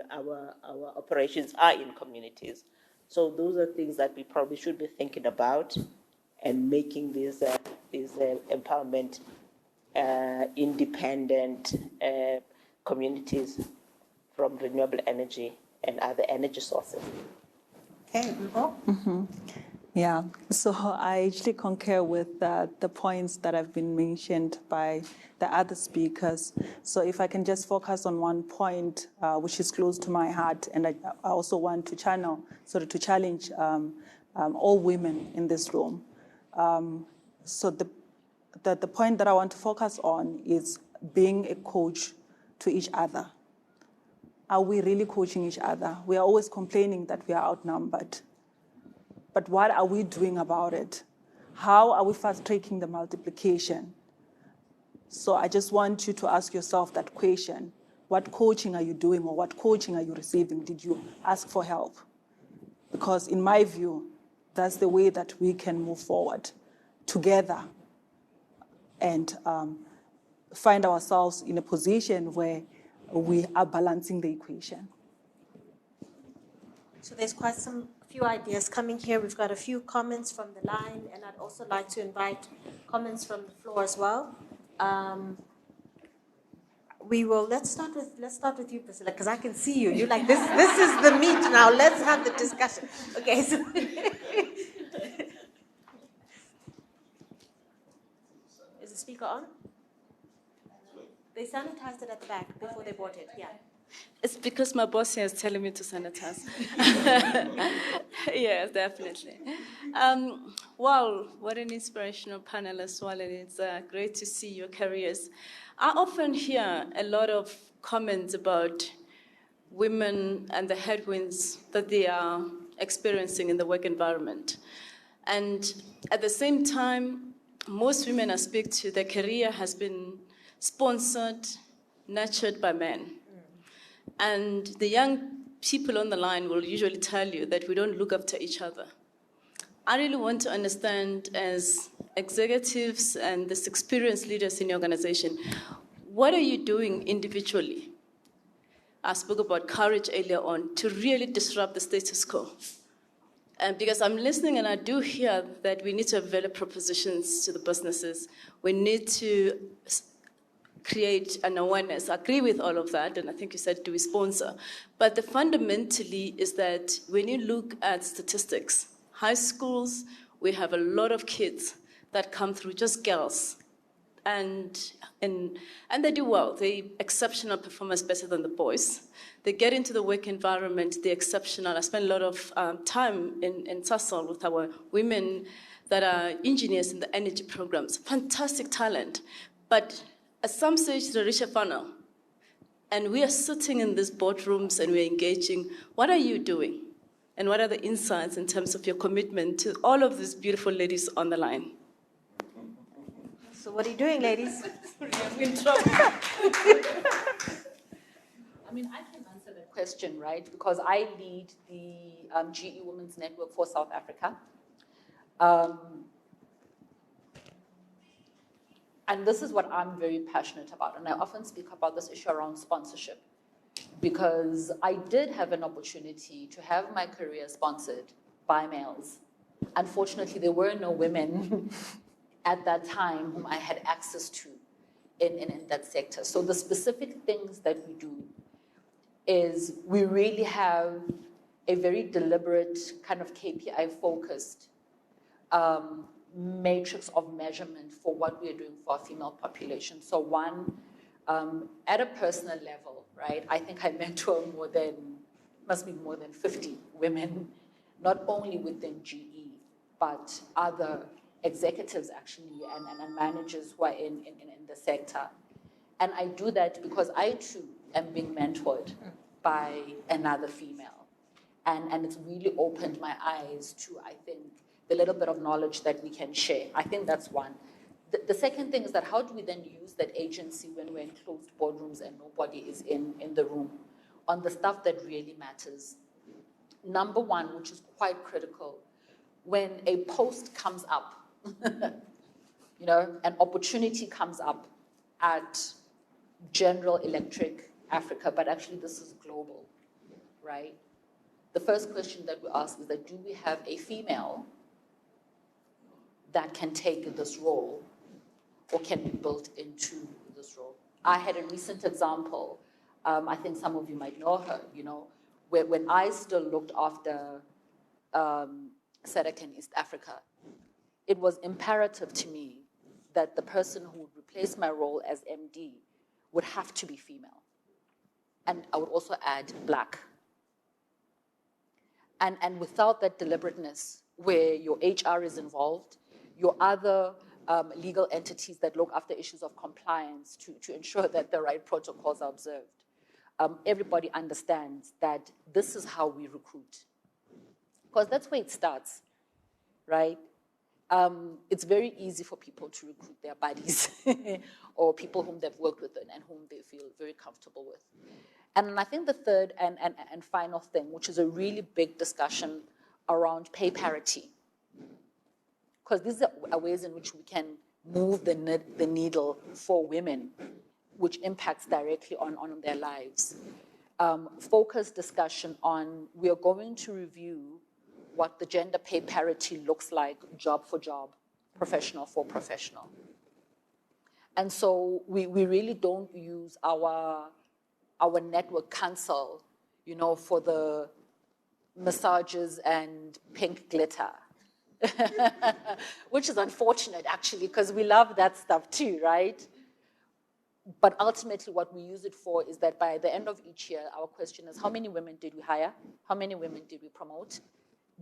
Our operations are in communities. So those are things that we probably should be thinking about and making these empowerment independent communities from renewable energy and other energy sources. Okay, Mpo? Yeah, so I actually concur with the points that have been mentioned by the other speakers. So if I can just focus on one point, which is close to my heart, and I also want to challenge all women in this room. So the point that I want to focus on is being a coach to each other. Are we really coaching each other? We are always complaining that we are outnumbered. But what are we doing about it? How are we fast-tracking the multiplication? So I just want you to ask yourself that question. What coaching are you doing, or what coaching are you receiving? Did you ask for help? Because in my view, that's the way that we can move forward together and find ourselves in a position where we are balancing the equation. So there's quite a few ideas coming here. We've got a few comments from the line, and I'd also like to invite comments from the floor as well. Let's start with you, Priscilla, because I can see you. You're like, this is the meat now. Let's have the discussion. Okay, so is the speaker on? They sanitized it at the back before they bought it. Yeah. It's because my boss here is telling me to sanitize. Yes, definitely. Wow, what an inspirational panel as well, and it's great to see your careers. I often hear a lot of comments about women and the headwinds that they are experiencing in the work environment. And at the same time, most women I speak to, their career has been sponsored, nurtured by men. And the young people on the line will usually tell you that we don't look after each other. I really want to understand, as executives and this experienced leaders in your organization, what are you doing individually? I spoke about courage earlier on, to really disrupt the status quo. And because I'm listening and I do hear that we need to have value propositions to the businesses. We need to create an awareness. I agree with all of that, and I think you said, do we sponsor? But the fundamentally is that when you look at statistics, high schools, we have a lot of kids that come through, just girls, and they do well. They exceptional performance, better than the boys. They get into the work environment, they're exceptional. I spend a lot of time in Sasol with our women that are engineers in the energy programs. Fantastic talent. But at some stage, they reach a funnel. And we are sitting in these boardrooms and we're engaging. What are you doing? And what are the insights in terms of your commitment to all of these beautiful ladies on the line? So what are you doing, ladies? I'm in trouble. I mean, I can answer that question, right? Because I lead the GE Women's Network for South Africa. And this is what I'm very passionate about. And I often speak about this issue around sponsorship. Because I did have an opportunity to have my career sponsored by males. Unfortunately, there were no women at that time whom I had access to in that sector. So the specific things that we do is we really have a very deliberate kind of KPI-focused matrix of measurement for what we are doing for our female population. So one, at a personal level, right, I think I mentor must be more than 50 women, not only within GE, but other executives actually and managers who are in the sector. And I do that because I too am being mentored by another female. And it's really opened my eyes to, I think, the little bit of knowledge that we can share. I think that's one. The second thing is that how do we then use that agency when we're in closed boardrooms and nobody is in the room on the stuff that really matters? Number one, which is quite critical, when a post comes up, an opportunity comes up at General Electric Africa, but actually this is global, right? The first question that we ask is that, do we have a female that can take this role or can be built into this role? I had a recent example, I think some of you might know her, when I still looked after SADC in East Africa, it was imperative to me that the person who would replace my role as MD would have to be female. And I would also add Black. And without that deliberateness, where your HR is involved, your other legal entities that look after issues of compliance to ensure that the right protocols are observed, everybody understands that this is how we recruit. Because that's where it starts, right? It's very easy for people to recruit their buddies or people whom they've worked with and whom they feel very comfortable with. And I think the third and final thing, which is a really big discussion around pay parity, because these are ways in which we can move the needle for women, which impacts directly on their lives. Focused discussion on, we are going to review what the gender pay parity looks like, job for job, professional for professional. And so we really don't use our network council, for the massages and pink glitter, which is unfortunate actually, because we love that stuff too, right? But ultimately what we use it for is that by the end of each year, our question is, how many women did we hire? How many women did we promote?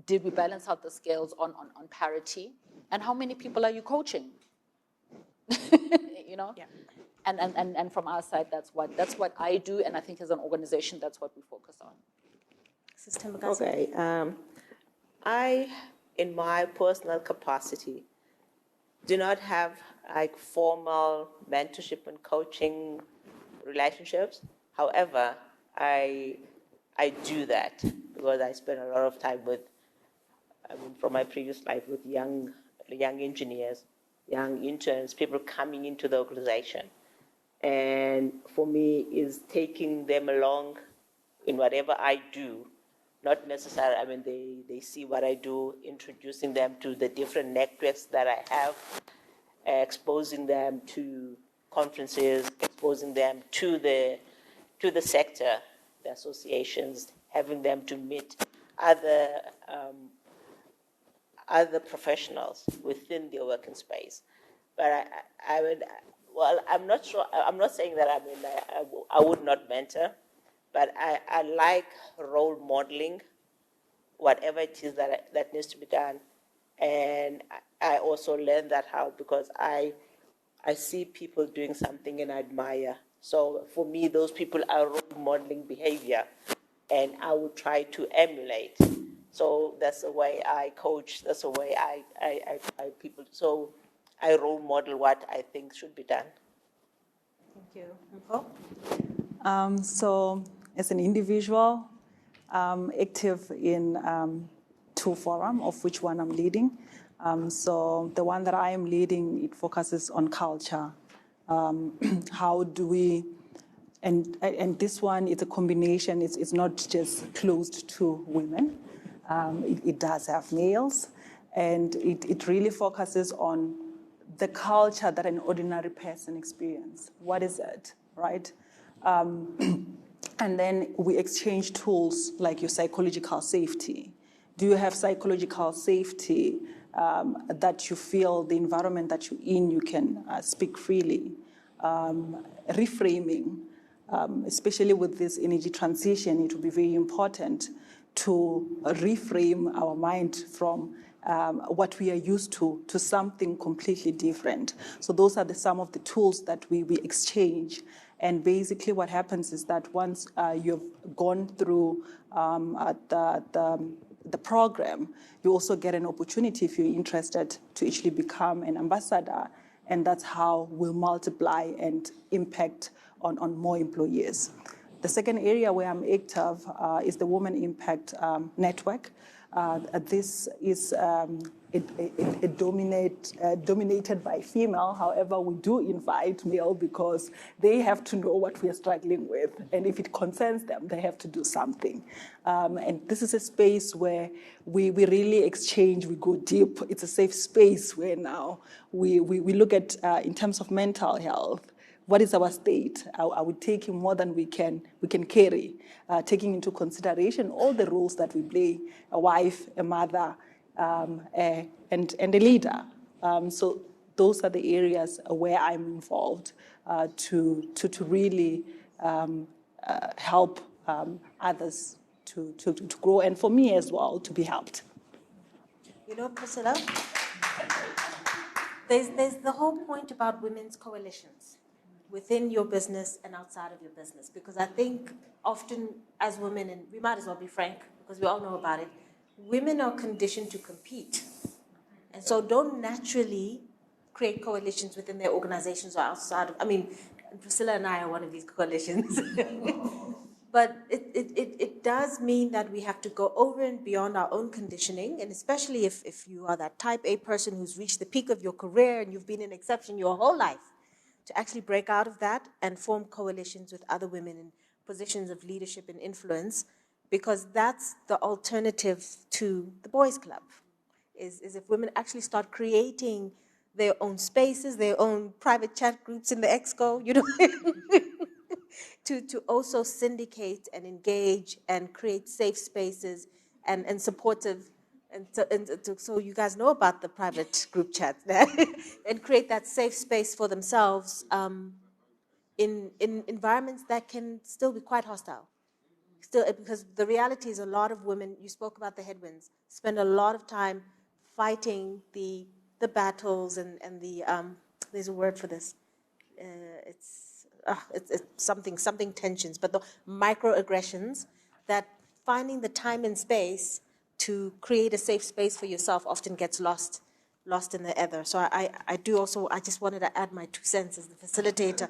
Did we balance out the scales on parity? And how many people are you coaching? You know? Yeah. And from our side, that's what I do, and I think as an organization, that's what we focus on. Sister Mbagazi? Okay. I, in my personal capacity, do not have like formal mentorship and coaching relationships. However, I do that because I spend a lot of time with, from my previous life, with young engineers, young interns, people coming into the organization. And for me, is taking them along in whatever I do. Not necessarily, I mean, they see what I do, introducing them to the different networks that I have, exposing them to conferences, exposing them to the sector, the associations, having them to meet other professionals within their working space. But I would, well, I'm not sure, I'm not saying that I would not mentor, but I like role modeling whatever it is that needs to be done. And I also learned that how, because I see people doing something and I admire. So for me, those people are role modeling behavior, and I would try to emulate. So that's the way I coach. That's the way I people. So I role model what I think should be done. Thank you. Empowa? So as an individual, active in 2 forums, of which one I'm leading. So the one that I am leading, it focuses on culture. How do we, and this one, it's a combination. It's not just closed to women. It does have males, and it really focuses on the culture that an ordinary person experiences. What is it, right? And then we exchange tools like your psychological safety. Do you have psychological safety that you feel the environment that you're in, you can speak freely? Reframing, especially with this energy transition, it will be very important to reframe our mind from what we are used to something completely different. So those are some of the tools that we exchange. And basically what happens is that once you've gone through the program, you also get an opportunity, if you're interested, to actually become an ambassador. And that's how we'll multiply and impact on more employees. The second area where I'm active is the Women Impact Network. This is dominated by female. However, we do invite male because they have to know what we are struggling with. And if it concerns them, they have to do something. And this is a space where we really exchange, we go deep. It's a safe space where now we look at, in terms of mental health, what is our state? Are we taking more than we can carry? Taking into consideration all the roles that we play: a wife, a mother, and a leader. So those are the areas where I'm involved to really help others to grow, and for me as well to be helped. You know, Priscilla, there's the whole point about women's coalitions within your business and outside of your business, because I think often as women, and we might as well be frank because we all know about it, women are conditioned to compete, and so don't naturally create coalitions within their organizations or outside of, I mean, Priscilla and I are one of these coalitions. But it does mean that we have to go over and beyond our own conditioning, and especially if you are that type A person who's reached the peak of your career and you've been an exception your whole life, to actually break out of that and form coalitions with other women in positions of leadership and influence, because that's the alternative to the boys' club, is if women actually start creating their own spaces, their own private chat groups in the exco, you know, to also syndicate and engage and create safe spaces and supportive, so you guys know about the private group chats and create that safe space for themselves in environments that can still be quite hostile. Still, because the reality is a lot of women, you spoke about the headwinds, spend a lot of time fighting the battles and the, there's a word for this. It's something tensions, but the microaggressions that finding the time and space to create a safe space for yourself often gets lost in the ether. So I do also, I just wanted to add my 2 cents as the facilitator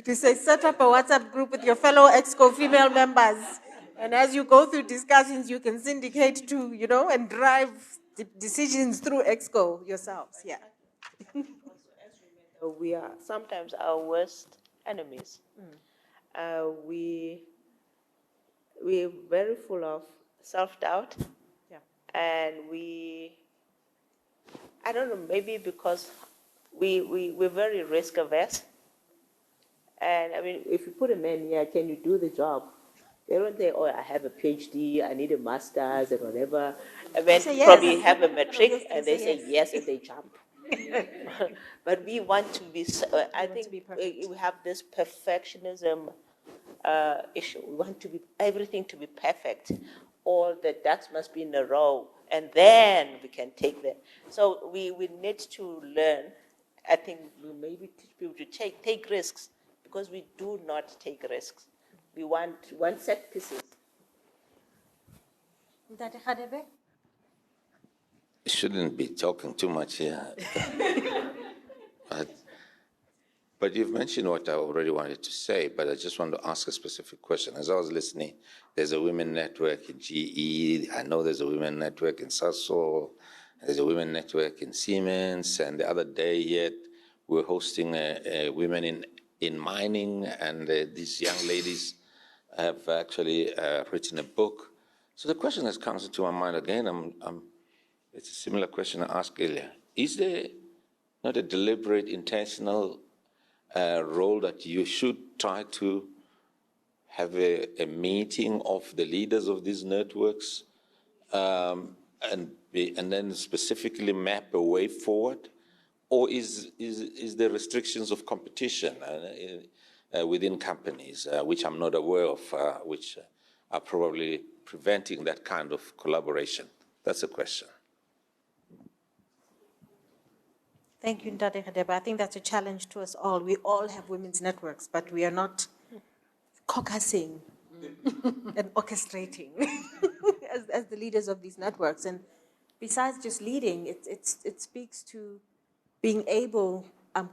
to say, set up a WhatsApp group with your fellow EXCO female members. And as you go through discussions, you can syndicate to, and drive decisions through EXCO yourselves. Yeah. We are sometimes our worst enemies. We're very full of self-doubt. Yeah. And I don't know, maybe because we're very risk averse. And I mean, if you put a man here, can you do the job? They don't say, oh, I have a PhD, I need a master's, and whatever. And then Say yes. probably have a metric, Yes, and they say say yes, and they jump. But we want to be, I think we have this perfectionism issue. We want everything to be perfect. All the ducks must be in a row, and then we can take them. So we need to learn. I think we maybe teach people to take risks, because we do not take risks. We want set pieces. Dr. Khadebe? Shouldn't be talking too much here. But you've mentioned what I already wanted to say, but I just want to ask a specific question. As I was listening, there's a women network in GE. I know there's a women network in Sasol. There's a women network in Siemens. And the other day yet, we're hosting women in mining, and these young ladies have actually written a book. So the question that comes into my mind again, it's a similar question I asked earlier. Is there not a deliberate, intentional role that you should try to have a meeting of the leaders of these networks and then specifically map a way forward? Or is there restrictions of competition within companies, which I'm not aware of, which are probably preventing that kind of collaboration? That's a question. Thank you, Ndade Khadebe. I think that's a challenge to us all. We all have women's networks, but we are not caucusing and orchestrating as the leaders of these networks. And besides just leading, it speaks to being able,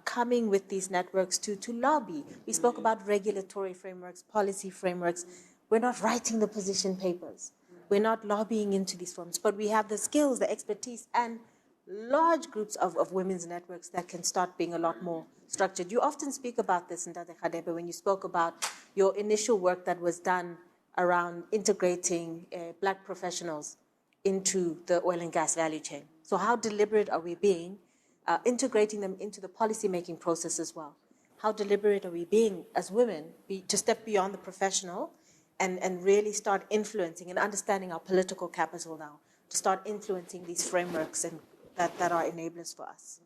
coming with these networks to lobby. We spoke about regulatory frameworks, policy frameworks. We're not writing the position papers. We're not lobbying into these forums, but we have the skills, the expertise, and large groups of women's networks that can start being a lot more structured. You often speak about this, Ndade Khadebe, when you spoke about your initial work that was done around integrating Black professionals into the oil and gas value chain. So how deliberate are we being, integrating them into the policy-making process as well? How deliberate are we being as women to step beyond the professional and really start influencing and understanding our political capital now, to start influencing these frameworks and that are enablers for us.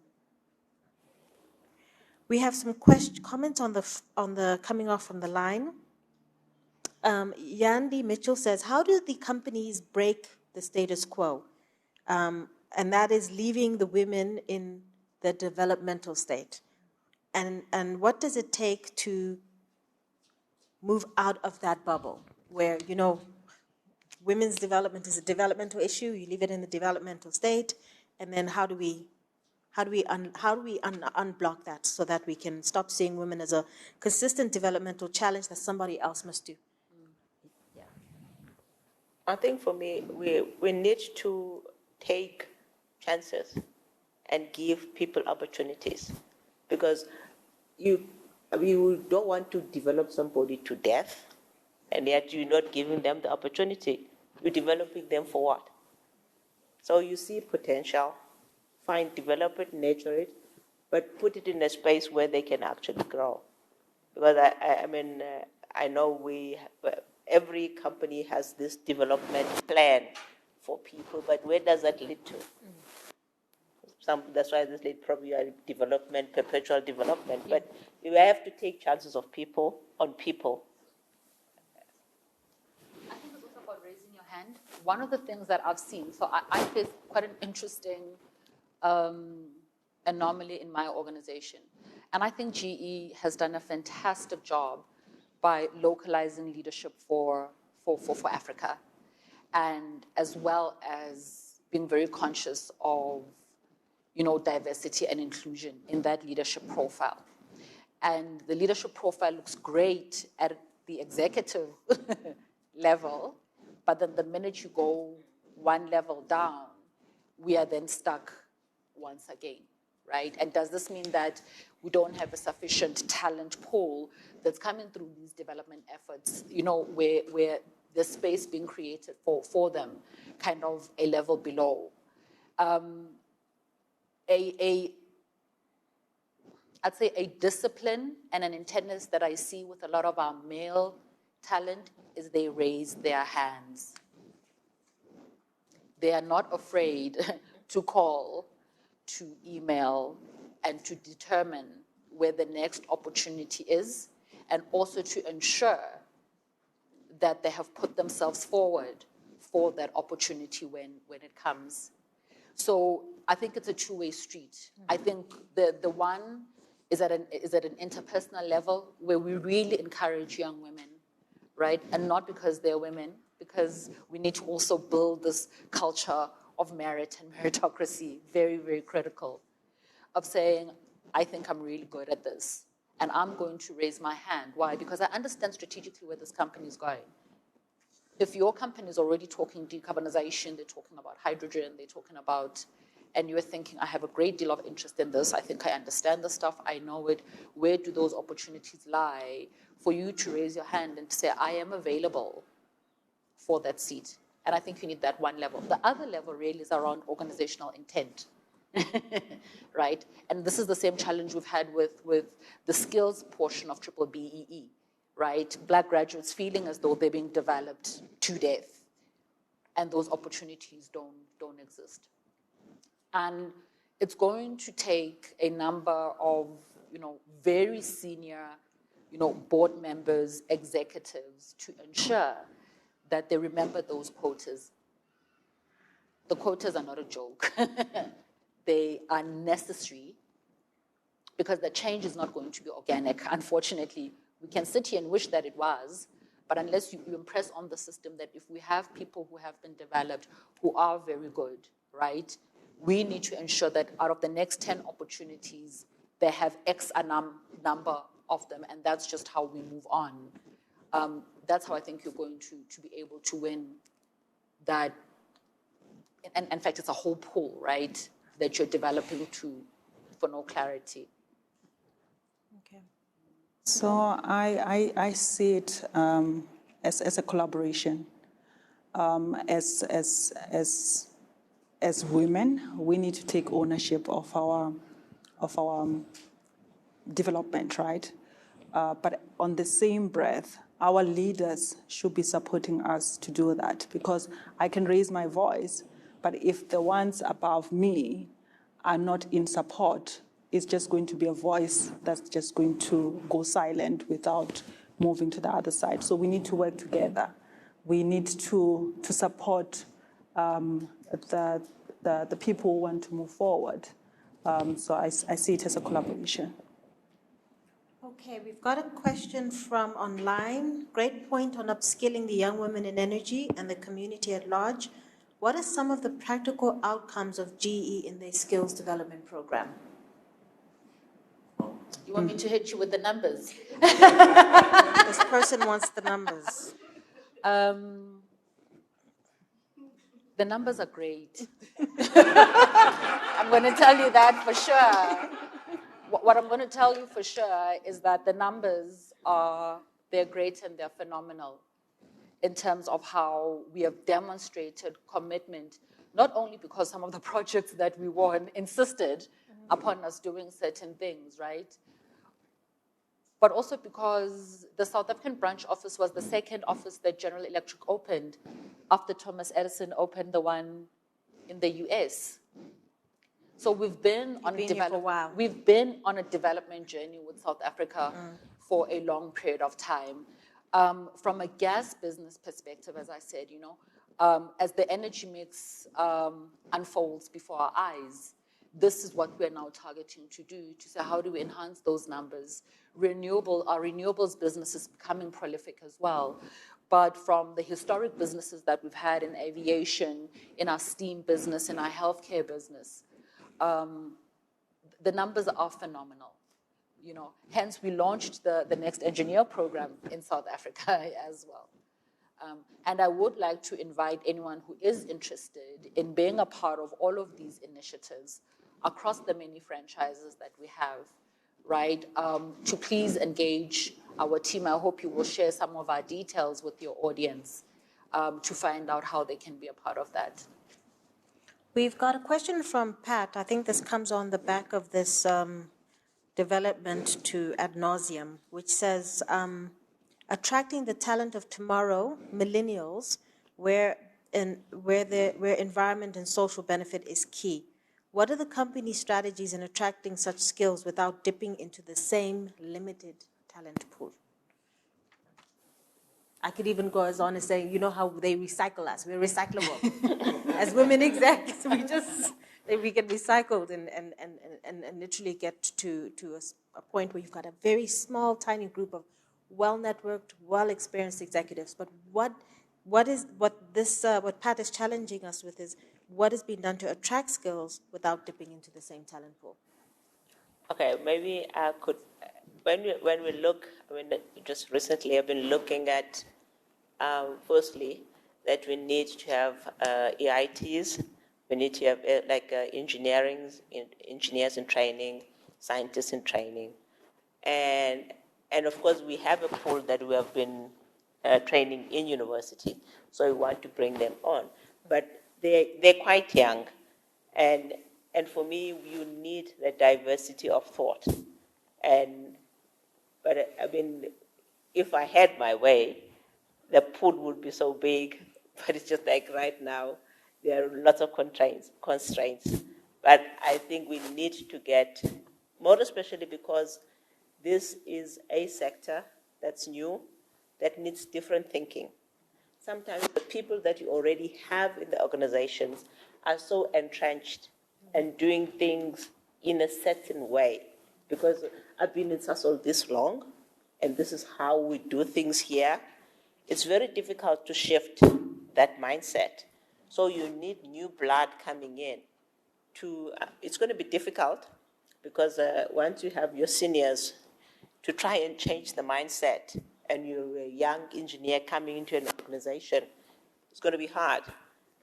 We have some comments on the coming off from the line. Yandi Mitchell says, how do the companies break the status quo? And that is leaving the women in the developmental state. And what does it take to move out of that bubble where, women's development is a developmental issue, you leave it in the developmental state, and then how do we unblock that so that we can stop seeing women as a consistent developmental challenge that somebody else must do? Yeah. I think for me, we need to take chances and give people opportunities, because you don't want to develop somebody to death, and yet you're not giving them the opportunity. You're developing them for what? So you see potential, develop it, nurture it, but put it in a space where they can actually grow. Because I know every company has this development plan for people, but where does that lead to? That's why this lead probably development, perpetual development. But We have to take chances of people on people. I think it's also about raising your hand. One of the things that I've seen, so I face quite an interesting anomaly in my organization. And I think GE has done a fantastic job by localizing leadership for Africa, and as well as being very conscious of, diversity and inclusion in that leadership profile. And the leadership profile looks great at the executive level, but then the minute you go one level down, we are then stuck once again, right? And does this mean that we don't have a sufficient talent pool that's coming through these development efforts, where the space being created for them, kind of a level below? I'd say a discipline and an intentness that I see with a lot of our male talent is they raise their hands. They are not afraid to call, to email, and to determine where the next opportunity is, and also to ensure that they have put themselves forward for that opportunity when it comes. So I think it's a two-way street. Mm-hmm. I think the one is at an interpersonal level where we really encourage young women, right? And not because they're women, because we need to also build this culture of merit and meritocracy, very, very critical, of saying, I think I'm really good at this, and I'm going to raise my hand. Why? Because I understand strategically where this company is going. If your company is already talking decarbonization, they're talking about hydrogen, they're talking about, and you're thinking, I have a great deal of interest in this, I think I understand the stuff, I know it, where do those opportunities lie? For you to raise your hand and to say, I am available for that seat. And I think you need that one level. The other level really is around organizational intent, right? And this is the same challenge we've had with the skills portion of Triple BEE, right? Black graduates feeling as though they're being developed to death, and those opportunities don't exist. And it's going to take a number of, very senior, board members, executives to ensure that they remember those quotas. The quotas are not a joke. They are necessary because the change is not going to be organic. Unfortunately, we can sit here and wish that it was, but unless you impress on the system that if we have people who have been developed, who are very good, right, we need to ensure that out of the next 10 opportunities, they have X number of them, and that's just how we move on. That's how I think you're going to be able to win that. And in fact, it's a whole pool, right, that you're developing for no clarity. Okay. So I see it as a collaboration. As women, we need to take ownership of our development, right? But on the same breath, our leaders should be supporting us to do that, because I can raise my voice, but if the ones above me are not in support, it's just going to be a voice that's just going to go silent without moving to the other side. So we need to work together. We need to support the people who want to move forward. So I see it as a collaboration. Okay, we've got a question from online. Great point on upskilling the young women in energy and the community at large. What are some of the practical outcomes of GE in their skills development program? You want me to hit you with the numbers? This person wants the numbers. The numbers are great. I'm going to tell you that for sure. What I'm going to tell you for sure is that the numbers they're great and they're phenomenal in terms of how we have demonstrated commitment, not only because some of the projects that we won insisted upon us doing certain things, right? But also because the South African branch office was the second office that General Electric opened after Thomas Edison opened the one in the US. So we've been on been here for a while. We've been on a development journey with South Africa for a long period of time. From a gas business perspective, as I said, as the energy mix unfolds before our eyes, this is what we're now targeting to do, to say how do we enhance those numbers. Our renewables business is becoming prolific as well. But from the historic businesses that we've had in aviation, in our steam business, in our healthcare business, the numbers are phenomenal. Hence we launched the Next Engineer program in South Africa as well. And I would like to invite anyone who is interested in being a part of all of these initiatives across the many franchises that we have, right, to please engage our team. I hope you will share some of our details with your audience to find out how they can be a part of that. We've got a question from Pat. I think this comes on the back of this development to ad nauseum, which says, attracting the talent of tomorrow, millennials, where environment and social benefit is key. What are the company strategies in attracting such skills without dipping into the same limited talent pool? I could even go as on as saying, you know how they recycle us. We're recyclable. As women execs, we get recycled and literally get to a point where you've got a very small, tiny group of well-networked, well-experienced executives. But what Pat is challenging us with is what is being done to attract skills without dipping into the same talent pool. Okay, maybe I could. When we look, just recently I've been looking at, firstly, that we need to have EITs. We need to have engineers in training, scientists in training, and of course we have a pool that we have been training in university. So we want to bring them on, but they're quite young, and for me you need the diversity of thought, but if I had my way, the pool would be so big, but it's just like right now, there are lots of constraints. But I think we need to get, more especially because this is a sector that's new, that needs different thinking. Sometimes the people that you already have in the organizations are so entrenched and doing things in a certain way. Because I've been in Sasol this long, and this is how we do things here. It's very difficult to shift that mindset. So you need new blood coming in. It's going to be difficult because once you have your seniors to try and change the mindset, and you're a young engineer coming into an organization, it's going to be hard.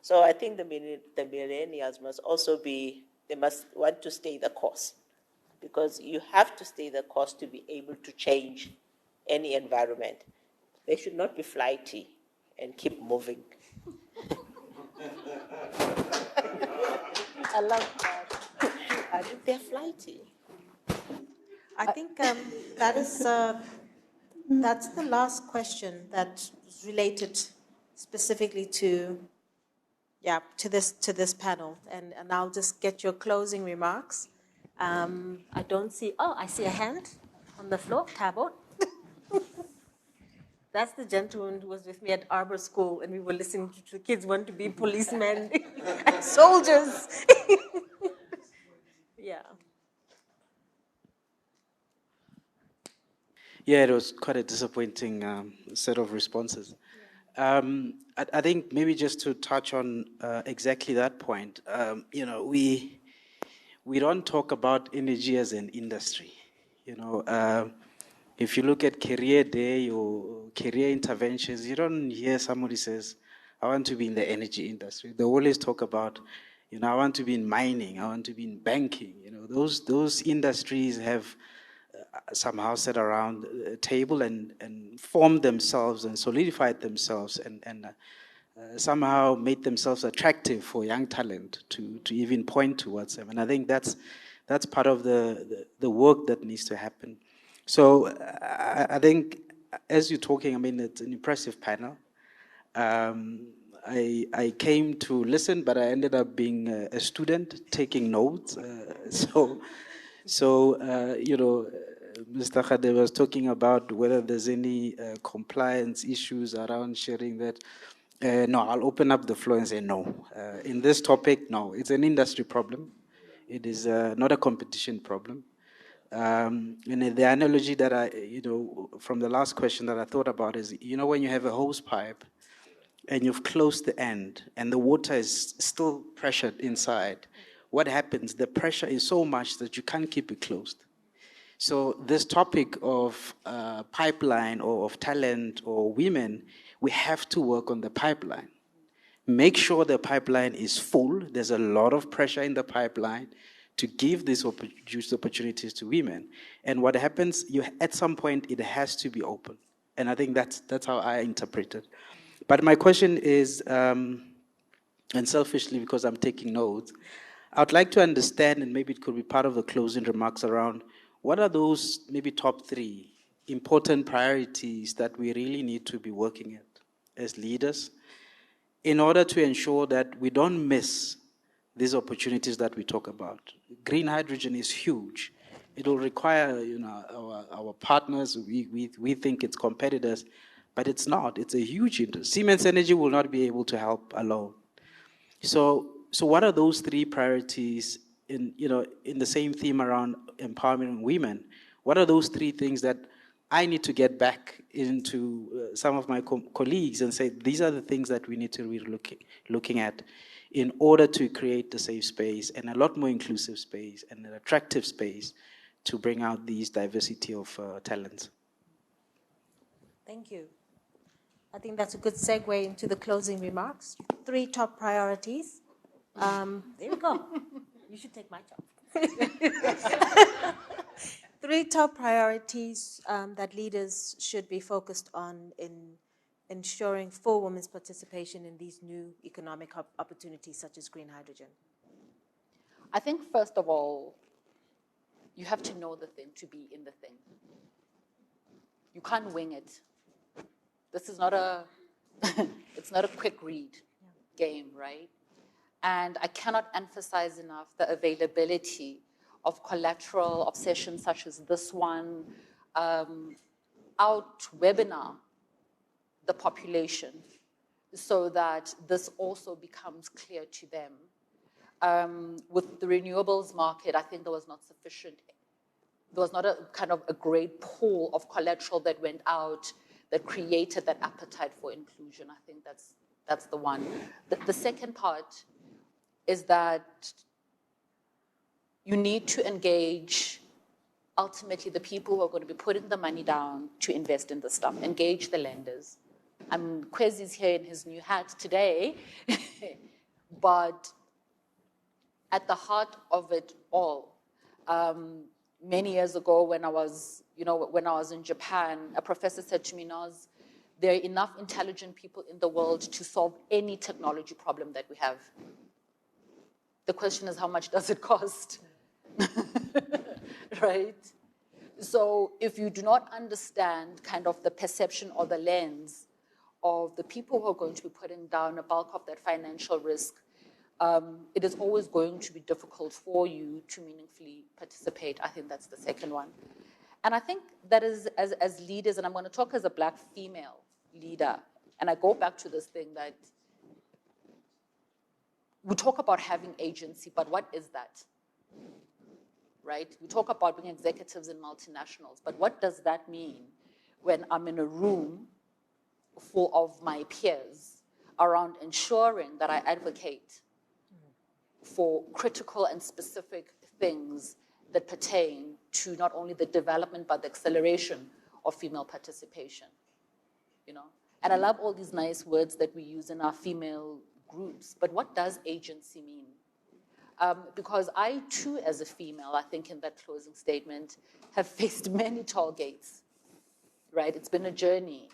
So I think the millennials must also they must want to stay the course, because you have to stay the course to be able to change any environment. They should not be flighty and keep moving. I love that. I think they're flighty. I think that's the last question that is related specifically to this panel, and I'll just get your closing remarks. I don't see. Oh, I see a hand on the floor. Tabo. That's the gentleman who was with me at Arbor School, and we were listening to the kids want to be policemen and soldiers. Yeah. Yeah, it was quite a disappointing set of responses. I think maybe just to touch on exactly that point, we don't talk about energy as an industry. If you look at career day or career interventions, you don't hear somebody says, I want to be in the energy industry. They always talk about, I want to be in mining, I want to be in banking. Those industries have somehow sat around a table and formed themselves and solidified themselves and somehow made themselves attractive for young talent to even point towards them. And I think that's part of the work that needs to happen. So I think as you're talking, it's an impressive panel. I came to listen, but I ended up being a student taking notes. Mr. Khade was talking about whether there's any compliance issues around sharing that. No, I'll open up the floor and say no. In this topic, no, it's an industry problem. It is not a competition problem. And the analogy that from the last question that I thought about is, when you have a hose pipe and you've closed the end and the water is still pressured inside, what happens? The pressure is so much that you can't keep it closed. So this topic of pipeline or of talent or women, we have to work on the pipeline. Make sure the pipeline is full. There's a lot of pressure in the pipeline to give these opportunities to women. And what happens, at some point, it has to be open. And I think that's how I interpret it. But my question is, and selfishly, because I'm taking notes, I would like to understand, and maybe it could be part of the closing remarks around, what are those maybe top 3 important priorities that we really need to be working at as leaders in order to ensure that we don't miss these opportunities that we talk about? Green hydrogen is huge. It will require, our partners. We think it's competitors, but it's not. It's a huge industry. Siemens Energy will not be able to help alone. So what are those 3 priorities in the same theme around empowering women? What are those 3 things that I need to get back into some of my colleagues and say, these are the things that we need to be looking at in order to create a safe space and a lot more inclusive space and an attractive space to bring out these diversity of talents? Thank you. I think that's a good segue into the closing remarks. 3 top priorities. There we go. You should take my job. 3 top priorities that leaders should be focused on in ensuring full women's participation in these new economic opportunities such as green hydrogen. I think, first of all, you have to know the thing to be in the thing. You can't wing it. This is not it's not a quick read game, right? And I cannot emphasize enough the availability of collateral obsessions such as this one, out-webinar the population so that this also becomes clear to them. With the renewables market, I think there was not a kind of a great pool of collateral that went out that created that appetite for inclusion. I think that's the one. The second part is that you need to engage ultimately the people who are going to be putting the money down to invest in this stuff. Engage the lenders. Kwesi's here in his new hat today, but at the heart of it all, many years ago when I was in Japan, a professor said to me, Naz, there are enough intelligent people in the world to solve any technology problem that we have. The question is, how much does it cost? Right? So if you do not understand kind of the perception or the lens of the people who are going to be putting down a bulk of that financial risk, it is always going to be difficult for you to meaningfully participate. I think that's the second one. And I think that is, as leaders, and I'm going to talk as a Black female leader, and I go back to this thing that we talk about having agency, but what is that? Right? We talk about being executives in multinationals, but what does that mean when I'm in a room full of my peers around ensuring that I advocate for critical and specific things that pertain to not only the development but the acceleration of female participation, And I love all these nice words that we use in our female groups, but what does agency mean? Because I too, as a female, I think in that closing statement, have faced many toll gates, right? It's been a journey.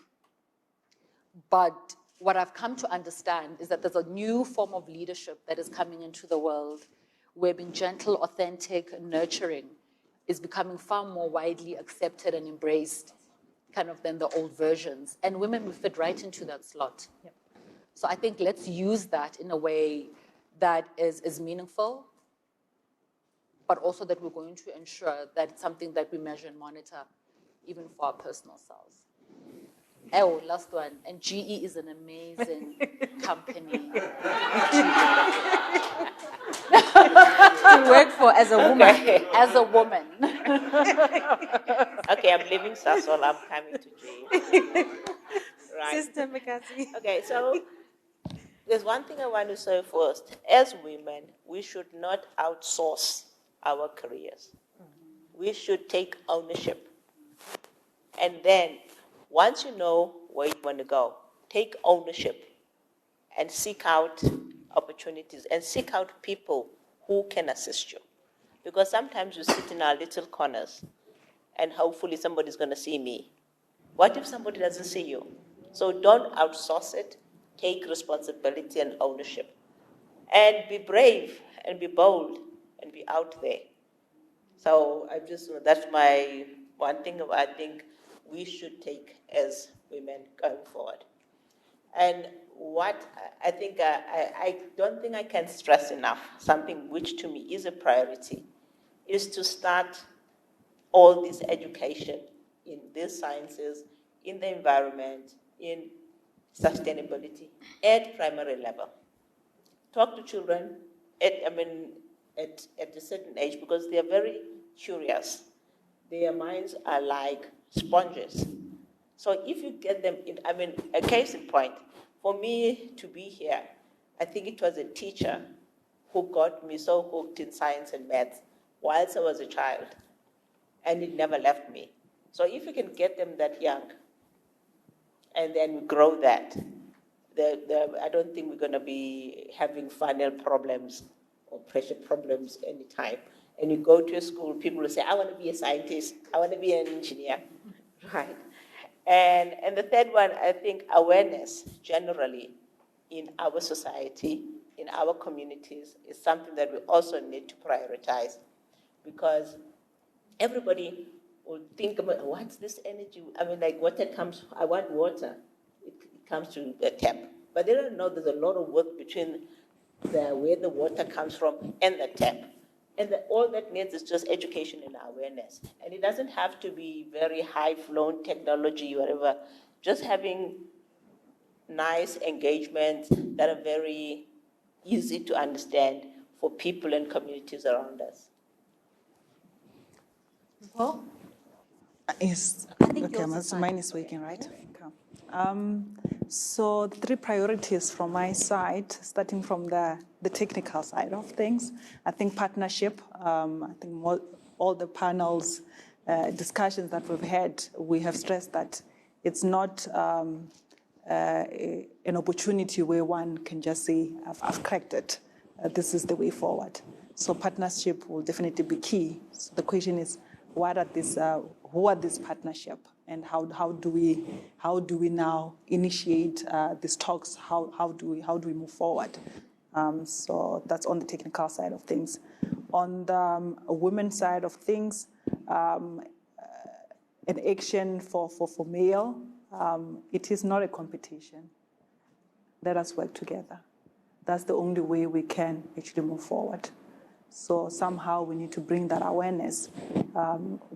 But what I've come to understand is that there's a new form of leadership that is coming into the world where being gentle, authentic, nurturing is becoming far more widely accepted and embraced kind of than the old versions. And women will fit right into that slot. Yep. So I think let's use that in a way that is meaningful, but also that we're going to ensure that it's something that we measure and monitor even for our personal selves. Oh, last one. And GE is an amazing company to work for as a woman. Okay. As a woman. Okay, I'm leaving Sasol, I'm coming to Jane. Right. Sister Mikasi. Okay, so there's one thing I want to say first. As women, we should not outsource our careers. We should take ownership. And then, once you know where you want to go, take ownership and seek out opportunities and seek out people who can assist you. Because sometimes you sit in our little corners and hopefully somebody's going to see me. What if somebody doesn't see you? So don't outsource it. Take responsibility and ownership. And be brave and be bold and be out there. So that's my one thing I think we should take as women going forward. And what I think, I don't think I can stress enough, something which to me is a priority, is to start all this education in these sciences, in the environment, in sustainability at primary level. Talk to children at a certain age because they are very curious. Their minds are like sponges. So if you get them in, a case in point, for me to be here, I think it was a teacher who got me so hooked in science and maths whilst I was a child, and it never left me. So if you can get them that young, and then grow that, I don't think we're going to be having final problems or pressure problems anytime. And you go to a school, people will say, I want to be a scientist, I want to be an engineer, right? And the third one, I think awareness generally in our society, in our communities, is something that we also need to prioritize, because everybody will think about, what's this energy? Like water comes, I want water. It comes to the tap. But they don't know there's a lot of work between where the water comes from and the tap. And all that needs is just education and awareness. And it doesn't have to be very high-flown technology, whatever. Just having nice engagements that are very easy to understand for people and communities around us. Paul? Yes. I think Okay, yours is fine. mine is working, right? Okay. So the 3 priorities from my side, starting from the technical side of things, I think partnership. I think all the panels, discussions that we've had, we have stressed that it's not an opportunity where one can just say, I've cracked it. This is the way forward. So partnership will definitely be key. So the question is, who are these partnership, and how do we now initiate these talks? How do we move forward? So that's on the technical side of things. On the women's side of things, an action for male. It is not a competition. Let us work together. That's the only way we can actually move forward. So somehow we need to bring that awareness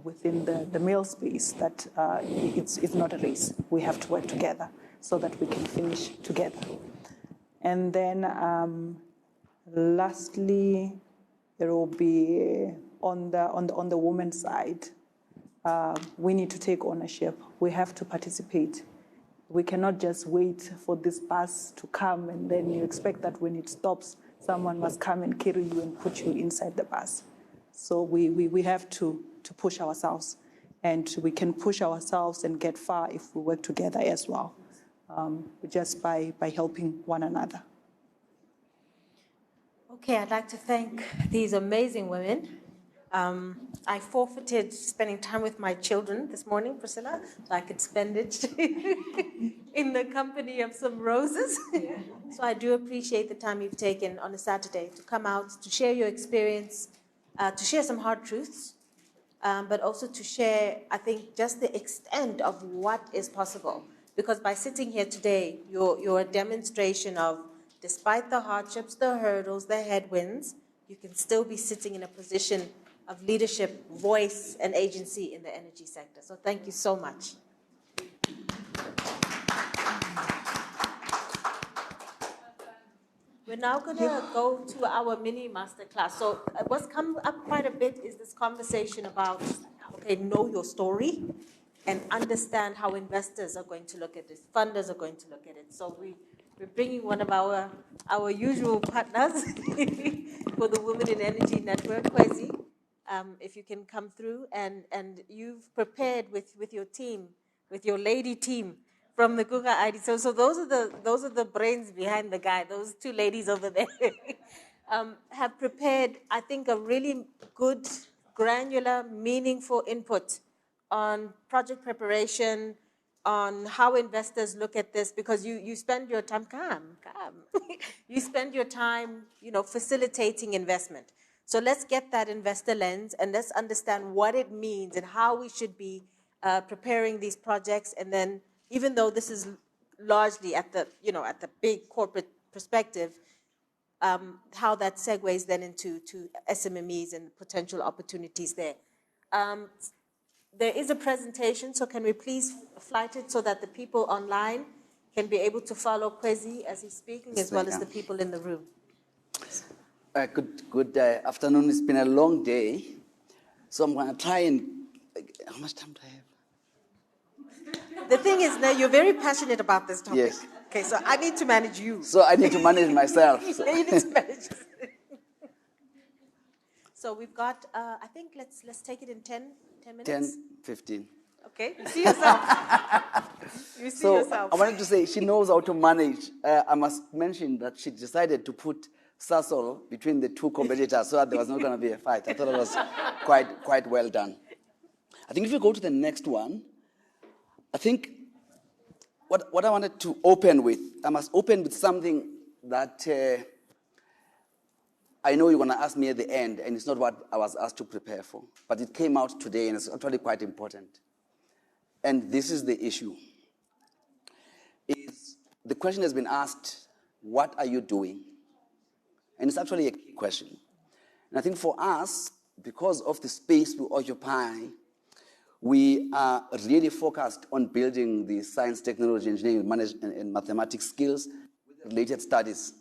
within the male space that it's not a race. We have to work together so that we can finish together. And then lastly, there will be on the women's side, we need to take ownership. We have to participate. We cannot just wait for this bus to come and then you expect that when it stops, someone must come and carry you and put you inside the bus. So we have to push ourselves, and we can push ourselves and get far if we work together as well, just by helping one another. Okay, I'd like to thank these amazing women. I forfeited spending time with my children this morning, Priscilla, so I could spend it in the company of some roses. Yeah. So I do appreciate the time you've taken on a Saturday to come out, to share your experience, to share some hard truths, but also to share, I think, just the extent of what is possible. Because by sitting here today, you're a demonstration of, despite the hardships, the hurdles, the headwinds, you can still be sitting in a position of leadership, voice, and agency in the energy sector. So thank you so much. We're now going to go to our mini masterclass. So what's come up quite a bit is this conversation about, okay, know your story and understand how investors are going to look at this, funders are going to look at it. So we're bringing one of our usual partners for the Women in Energy Network, Kwezi. If you can come through, and you've prepared with your team, with your lady team, from the Kuka ID. So those are the brains behind the guy. Those two ladies over there have prepared, I think, a really good, granular, meaningful input on project preparation, on how investors look at this, because you spend your time, you spend your time, facilitating investment. So let's get that investor lens and let's understand what it means and how we should be preparing these projects, and then, even though this is largely at the big corporate perspective, how that segues then into SMMEs and potential opportunities there. There is a presentation, so can we please flight it so that the people online can be able to follow Kwezi as he's speaking, as well as the people in the room. Good afternoon. It's been a long day, so I'm going to try and... How much time do I have? The thing is, now you're very passionate about this topic. Yes. Okay, so I need to manage you. So I need to manage myself. So. You need to manage. So we've got, I think let's take it in 10 minutes. 10, 15. Okay, you see yourself. You see yourself. I wanted to say she knows how to manage. I must mention that she decided to put Sasol between the two competitors so that there was not going to be a fight. I thought it was quite well done. I think if you go to the next one, I think what I wanted to open with, I must open with something that I know you're going to ask me at the end, and it's not what I was asked to prepare for, but it came out today, and it's actually quite important. And this is the issue. The question has been asked, what are you doing? And it's actually a key question. And I think for us, because of the space we occupy, we are really focused on building the science, technology, engineering, management, and mathematics skills with related studies.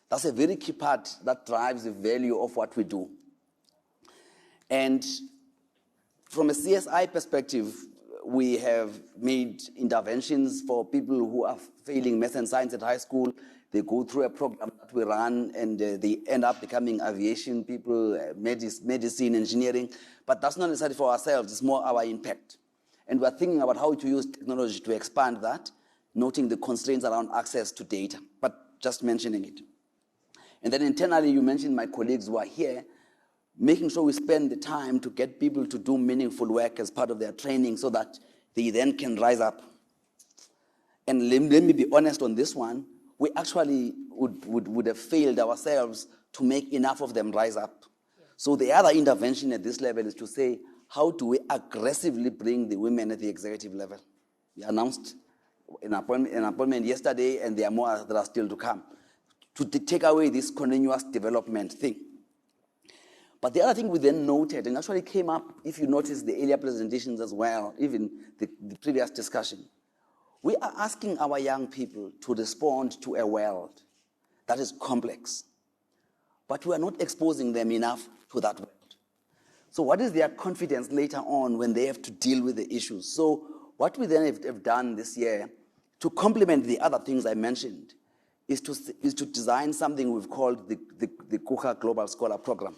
That's a very key part that drives the value of what we do. And from a CSI perspective, we have made interventions for people who are failing math and science at high school. They go through a program that we run, and they end up becoming aviation people, medicine, engineering. But that's not necessarily for ourselves, it's more our impact. And we're thinking about how to use technology to expand that, noting the constraints around access to data, but just mentioning it. And then internally, you mentioned my colleagues who are here, making sure we spend the time to get people to do meaningful work as part of their training so that they then can rise up. And let me be honest on this one, we actually would have failed ourselves to make enough of them rise up. So the other intervention at this level is to say, how do we aggressively bring the women at the executive level? We announced an appointment yesterday, and there are more that are still to come, to take away this continuous development thing. But the other thing we then noted, and actually came up, if you notice the earlier presentations as well, even the previous discussion, we are asking our young people to respond to a world that is complex, but we are not exposing them enough to that world. So what is their confidence later on when they have to deal with the issues? So what we then have done this year, to complement the other things I mentioned, is to design something we've called the Kuka Global Scholar Program.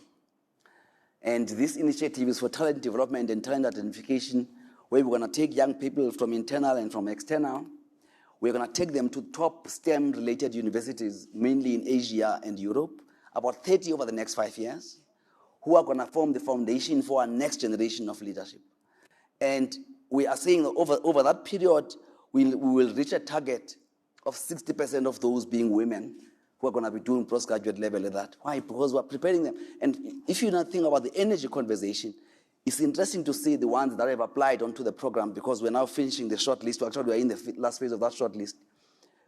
And this initiative is for talent development and talent identification, where we're going to take young people from internal and from external. We're going to take them to top STEM-related universities, mainly in Asia and Europe, about 30 over the next 5 years, who are going to form the foundation for our next generation of leadership. And we are saying that over that period, we will reach a target of 60% of those being women who are going to be doing postgraduate level of that. Why? Because we're preparing them. And if you not think about the energy conversation, It's interesting to see the ones that have applied onto the program, because we're now finishing the shortlist. Actually, we're in the last phase of that shortlist.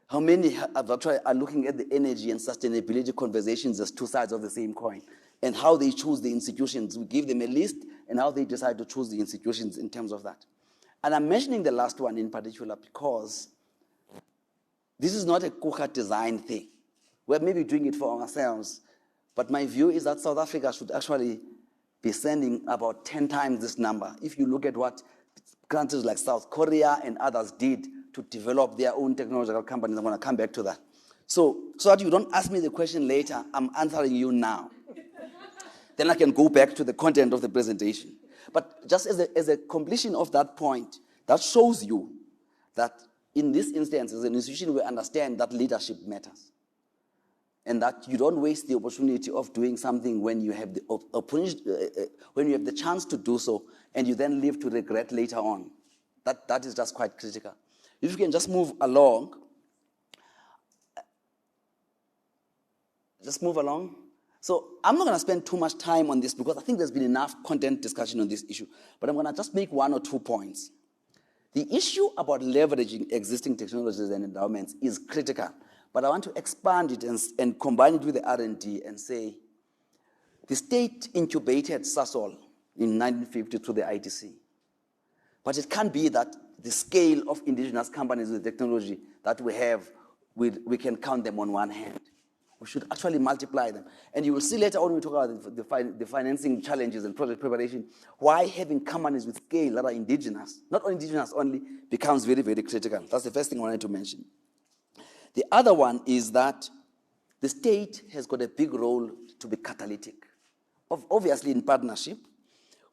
How many have actually are looking at the energy and sustainability conversations as two sides of the same coin, and how they choose the institutions? We give them a list, and how they decide to choose the institutions in terms of that. And I'm mentioning the last one in particular because this is not a Kuka design thing. We're maybe doing it for ourselves, but my view is that South Africa should actually be sending about 10 times this number. If you look at what countries like South Korea and others did to develop their own technological companies, I'm going to come back to that. So that you don't ask me the question later, I'm answering you now. Then I can go back to the content of the presentation. But just as a completion of that point, that shows you that in this instance, as an institution, we understand that leadership matters. And that you don't waste the opportunity of doing something when you have the chance to do so, and you then live to regret later on. That is just quite critical. If you can just move along. Just move along. So I'm not going to spend too much time on this because I think there's been enough content discussion on this issue. But I'm going to just make 1 or 2 points. The issue about leveraging existing technologies and endowments is critical. But I want to expand it and combine it with the R&D and say, the state incubated Sasol in 1950 through the ITC. But it can't be that the scale of indigenous companies with technology that we have, we can count them on one hand. We should actually multiply them. And you will see later on when we talk about the financing challenges and project preparation, why having companies with scale that are indigenous, not only indigenous only, becomes very, very critical. That's the first thing I wanted to mention. The other one is that the state has got a big role to be catalytic, obviously in partnership,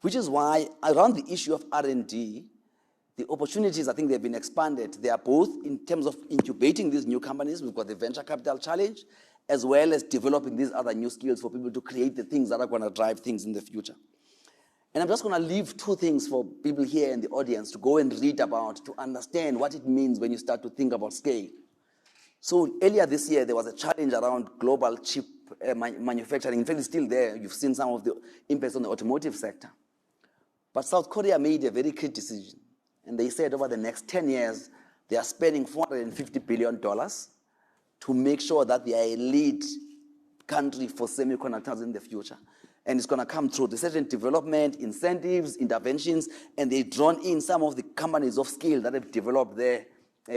which is why around the issue of R&D, the opportunities, I think they've been expanded. They are both in terms of incubating these new companies. We've got the venture capital challenge, as well as developing these other new skills for people to create the things that are going to drive things in the future. And I'm just going to leave 2 things for people here in the audience to go and read about, to understand what it means when you start to think about scale. So earlier this year, there was a challenge around global chip manufacturing. In fact, it's still there. You've seen some of the impacts on the automotive sector. But South Korea made a very key decision. And they said over the next 10 years, they are spending $450 billion to make sure that they are a lead country for semiconductors in the future. And it's going to come through research and development, incentives, interventions, and they've drawn in some of the companies of scale that have developed there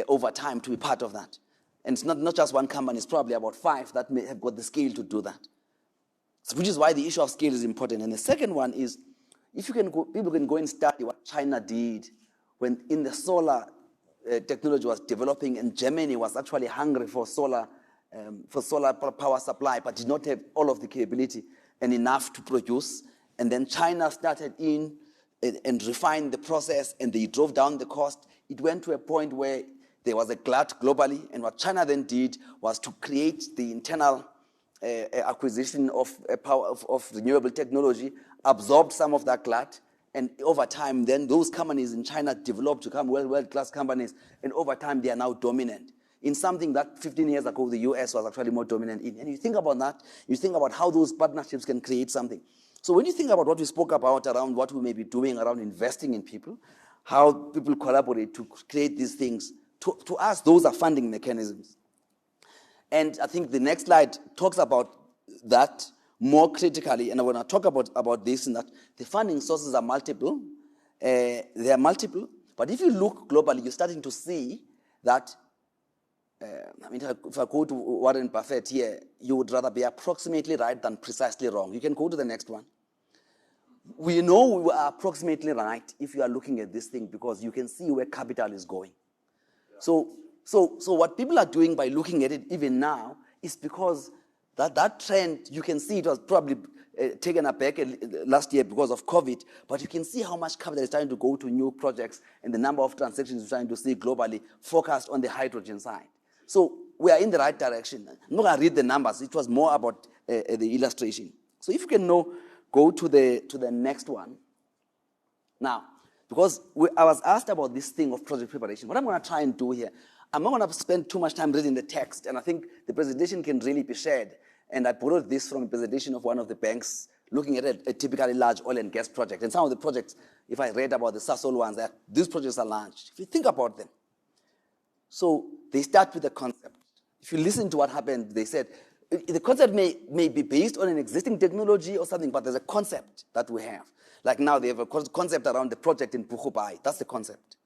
over time to be part of that. And it's not just one company, it's probably about 5 that may have got the scale to do that. So, which is why the issue of scale is important. And the second one is, if you can go, people can go and study what China did when in the solar technology was developing, and Germany was actually hungry for solar power supply, but did not have all of the capability and enough to produce. And then China started in and refined the process, and they drove down the cost. It went to a point where there was a glut globally, and what China then did was to create the internal acquisition of renewable technology, absorbed some of that glut, and over time, then those companies in China developed to become world-class companies, and over time, they are now dominant in something that 15 years ago, the US was actually more dominant in. And you think about that, you think about how those partnerships can create something. So when you think about what we spoke about around what we may be doing around investing in people, how people collaborate to create these things, to us, those are funding mechanisms. And I think the next slide talks about that more critically, and I want to talk about this, and that the funding sources are multiple. They are multiple, but if you look globally, you're starting to see that, I mean, if I go to Warren Buffett here, you would rather be approximately right than precisely wrong. You can go to the next one. We know we are approximately right if you are looking at this thing, because you can see where capital is going. So what people are doing by looking at it even now is because that trend, you can see it was probably taken up back last year because of COVID, but you can see how much capital is trying to go to new projects and the number of transactions we're trying to see globally focused on the hydrogen side. So we are in the right direction. I'm not going to read the numbers. It was more about the illustration. So if you can now go to the next one. Now, because I was asked about this thing of project preparation, what I'm going to try and do here, I'm not going to spend too much time reading the text, and I think the presentation can really be shared. And I borrowed this from a presentation of one of the banks looking at a typically large oil and gas project. And some of the projects, if I read about the Sasol ones, these projects are large. If you think about them, so they start with a concept. If you listen to what happened, they said, the concept may be based on an existing technology or something, but there's a concept that we have. Like now they have a concept around the project in Puchubai. That's the concept.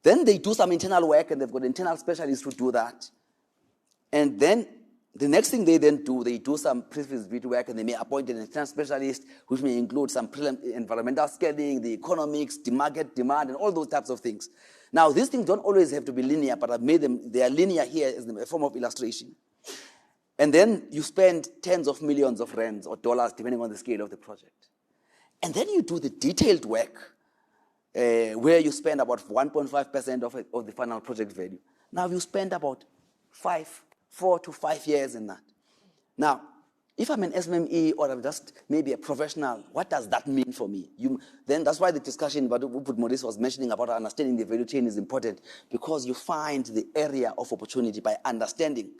Then they do some internal work, and they've got internal specialists who do that. And then the next thing they then do, they do some pre-feasibility work, and they may appoint an internal specialist, which may include some environmental scaling, the economics, the market demand, and all those types of things. Now, these things don't always have to be linear, but I've made them, they are linear here as a form of illustration. And then you spend tens of millions of rands or dollars, depending on the scale of the project. And then you do the detailed work, where you spend about 1.5% of the final project value. Now, you spend about 4 to 5 years in that. Now, if I'm an SMME or I'm just maybe a professional, what does that mean for me? Then that's why the discussion what Maurice was mentioning about understanding the value chain is important, because you find the area of opportunity by understanding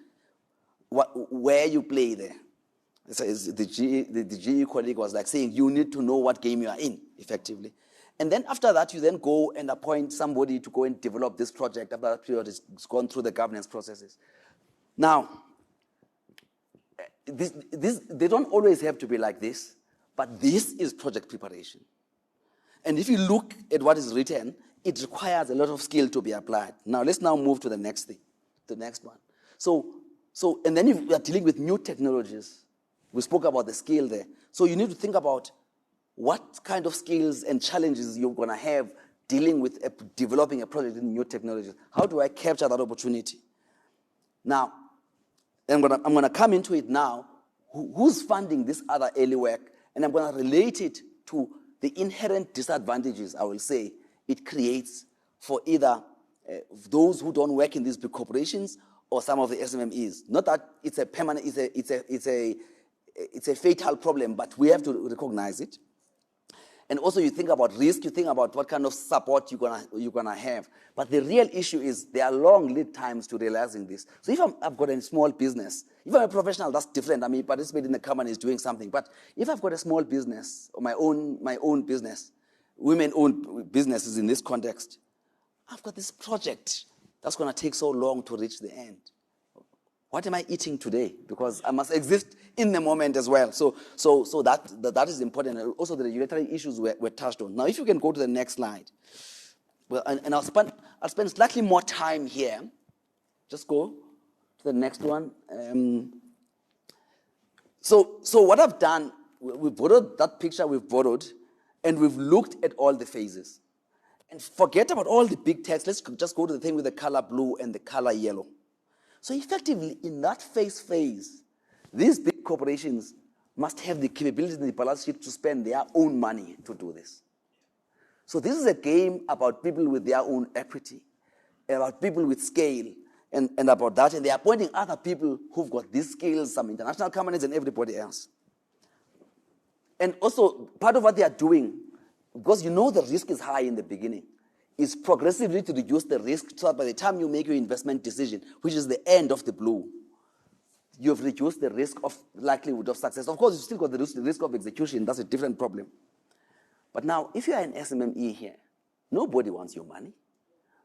where you play there. So the GE colleague was like saying, you need to know what game you are in, effectively. And then after that, you then go and appoint somebody to go and develop this project after that period has gone through the governance processes. Now, they don't always have to be like this, but this is project preparation. And if you look at what is written, it requires a lot of skill to be applied. Now, let's now move to the next thing, the next one. And then you are dealing with new technologies. We spoke about the skill there. So you need to think about what kind of skills and challenges you're going to have dealing with developing a project in new technologies. How do I capture that opportunity? Now, I'm going to come into it now. Who's funding this other early work? And I'm going to relate it to the inherent disadvantages, I will say, it creates for either those who don't work in these big corporations or some of the SMMEs. Not that it's a permanent, it's a fatal problem, but we have to recognize it. And also you think about risk, you think about what kind of support you're gonna have. But the real issue is there are long lead times to realizing this. So if I've got a small business, if I'm a professional, that's different. I mean, participate in the company is doing something. But if I've got a small business or my own business, women-owned businesses in this context, I've got this project that's gonna take so long to reach the end. What am I eating today? Because I must exist in the moment as well. So that is important. And also the regulatory issues were touched on. Now, if you can go to the next slide. Well, and I'll spend slightly more time here. Just go to the next one. So what I've done, we've borrowed that picture we've borrowed, and we've looked at all the phases. And forget about all the big text. Let's just go to the thing with the color blue and the color yellow. So effectively, in that phase, these big corporations must have the capability and the balance sheet to spend their own money to do this. So this is a game about people with their own equity, about people with scale, and about that. And they are appointing other people who've got these skills, some international companies and everybody else. And also, part of what they are doing, because you know the risk is high in the beginning, is progressively to reduce the risk so that by the time you make your investment decision, which is the end of the blue, you have reduced the risk of likelihood of success. Of course, you still got the risk of execution. That's a different problem. But now, if you are an SMME here, nobody wants your money.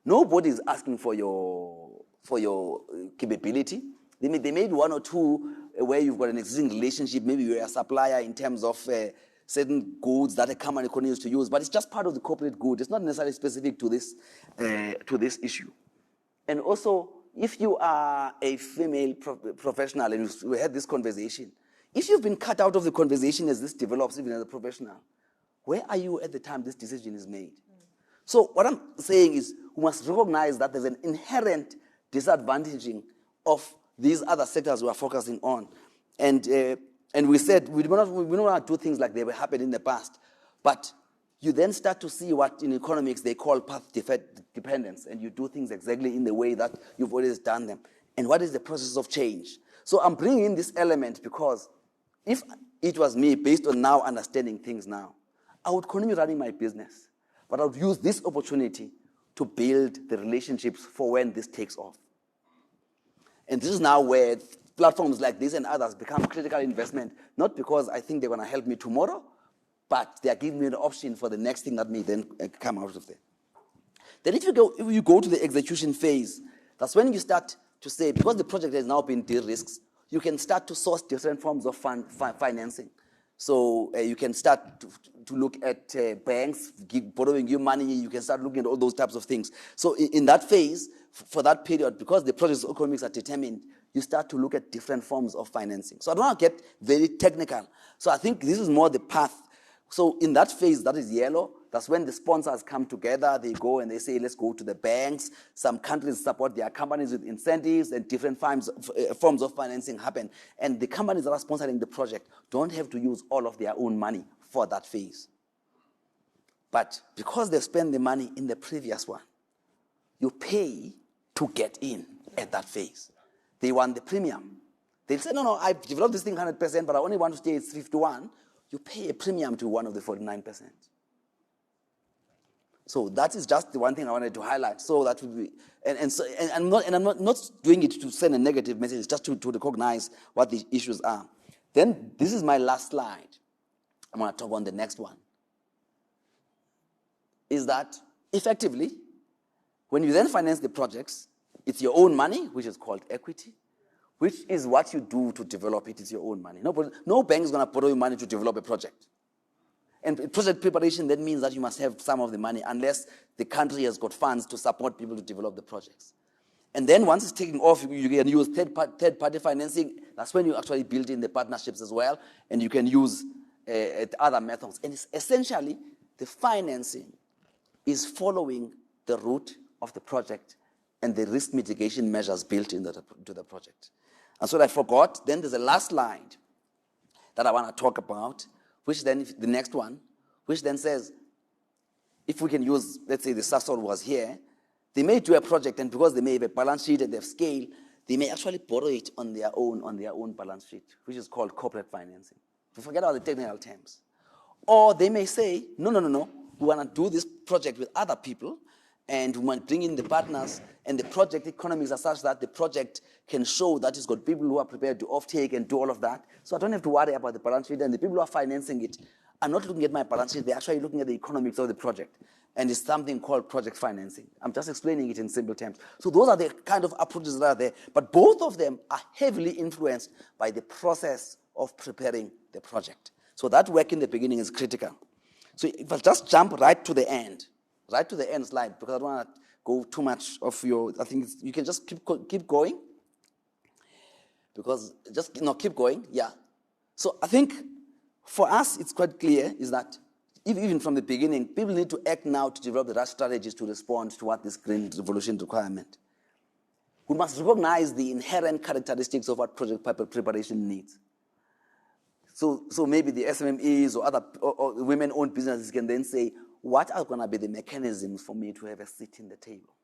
Nobody is asking for your capability. They may be one or two where you've got an existing relationship. Maybe you're a supplier in terms of certain goods that a company continues to use, but it's just part of the corporate good. It's not necessarily specific to this issue. And also, if you are a female professional, and we had this conversation, if you've been cut out of the conversation as this develops, even as a professional, where are you at the time this decision is made? So what I'm saying is we must recognize that there's an inherent disadvantaging of these other sectors we are focusing on. And we said we don't want to do things like they were happening in the past. But you then start to see what in economics they call path dependence, and you do things exactly in the way that you've always done them. And what is the process of change? So I'm bringing in this element because if it was me, based on now understanding things now, I would continue running my business, but I would use this opportunity to build the relationships for when this takes off. And this is now where platforms like this and others become critical investment, not because I think they're going to help me tomorrow, but they are giving me an option for the next thing that may then come out of there. Then if you go to the execution phase, that's when you start to say, because the project has now been de-risked, you can start to source different forms of financing. So you can start to look at banks borrowing you money. You can start looking at all those types of things. So in that phase, for that period, because the project's economics are determined, you start to look at different forms of financing. So I don't want to get very technical. So I think this is more the path. So in that phase, that is yellow, that's when the sponsors come together, they go and they say, let's go to the banks. Some countries support their companies with incentives and different forms of financing happen. And the companies that are sponsoring the project don't have to use all of their own money for that phase. But because they spend the money in the previous one, you pay to get in at that phase. They want the premium. They say, no, I've developed this thing 100%, but I only want to stay at 51. You pay a premium to one of the 49%. So that is just the one thing I wanted to highlight. So that would be, I'm not doing it to send a negative message, just to recognize what the issues are. Then this is my last slide. I'm going to talk on the next one. Is that effectively, when you then finance the projects, it's your own money, which is called equity, which is what you do to develop it. It's your own money. No bank is going to borrow you money to develop a project. And project preparation, that means that you must have some of the money unless the country has got funds to support people to develop the projects. And then once it's taken off, you can use third-party financing. That's when you actually build in the partnerships as well, and you can use other methods. And it's essentially, the financing is following the route of the project and the risk mitigation measures built into the project. And so I forgot, then there's a last slide that I want to talk about, which then, the next one, which then says, if we can use, let's say the Sasol was here, they may do a project, and because they may have a balance sheet and they have scale, they may actually borrow it on their own balance sheet, which is called corporate financing. Forget about the technical terms. Or they may say, no, we want to do this project with other people, and we want to bring in the partners, and the project economics are such that the project can show that it's got people who are prepared to offtake and do all of that. So I don't have to worry about the balance sheet, and the people who are financing it are not looking at my balance sheet, they're actually looking at the economics of the project. And it's something called project financing. I'm just explaining it in simple terms. So those are the kind of approaches that are there. But both of them are heavily influenced by the process of preparing the project. So that work in the beginning is critical. So if I just jump right to the end slide, because I don't want to go too much of your, I think you can just keep going. Because just, keep going, yeah. So I think for us, it's quite clear is that even from the beginning, people need to act now to develop the right strategies to respond to what this green revolution requirement. We must recognize the inherent characteristics of what project preparation needs. So maybe the SMMEs or other or women-owned businesses can then say, what are going to be the mechanisms for me to have a seat in the table?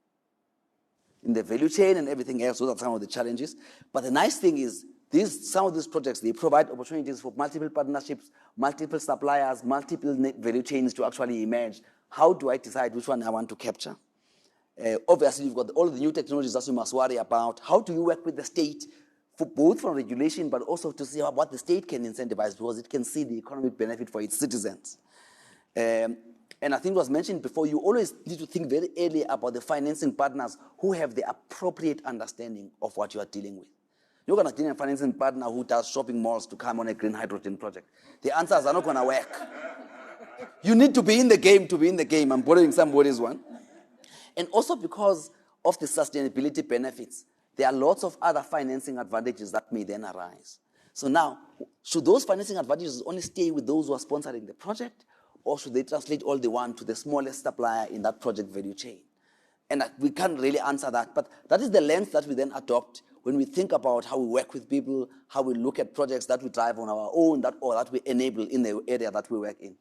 In the value chain and everything else, those are some of the challenges. But the nice thing is, some of these projects, they provide opportunities for multiple partnerships, multiple suppliers, multiple value chains to actually emerge. How do I decide which one I want to capture? Obviously, you've got all the new technologies that you must worry about. How do you work with the state, both for regulation, but also to see what the state can incentivize, because it can see the economic benefit for its citizens. And I think it was mentioned before, you always need to think very early about the financing partners who have the appropriate understanding of what you are dealing with. You're going to deal with a financing partner who does shopping malls to come on a green hydrogen project. The answers are not going to work. You need to be in the game to be in the game. I'm borrowing somebody's one. And also because of the sustainability benefits, there are lots of other financing advantages that may then arise. So now, should those financing advantages only stay with those who are sponsoring the project, or should they translate all they want to the smallest supplier in that project value chain? And we can't really answer that, but that is the lens that we then adopt when we think about how we work with people, how we look at projects that we drive on our own, or that we enable in the area that we work in.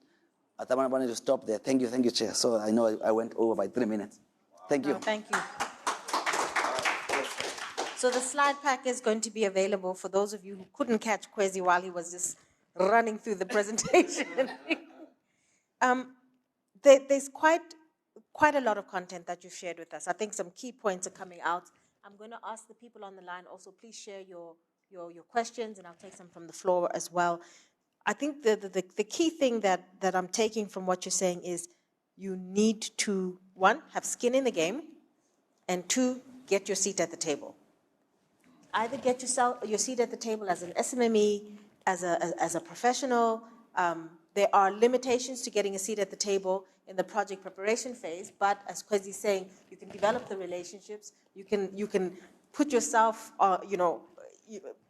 I wanted to stop there. Thank you, Chair. So I know I went over by 3 minutes. Thank you. No, thank you. So the slide pack is going to be available for those of you who couldn't catch Kwezi while he was just running through the presentation. There's quite a lot of content that you've shared with us. I think some key points are coming out. I'm going to ask the people on the line also, please share your your questions, and I'll take some from the floor as well. I think the key thing that I'm taking from what you're saying is you need to, one, have skin in the game, and two, get your seat at the table. Either get your seat at the table as an SMME, as a professional. There are limitations to getting a seat at the table in the project preparation phase, but as Kwesi's saying, you can develop the relationships. You can put yourself,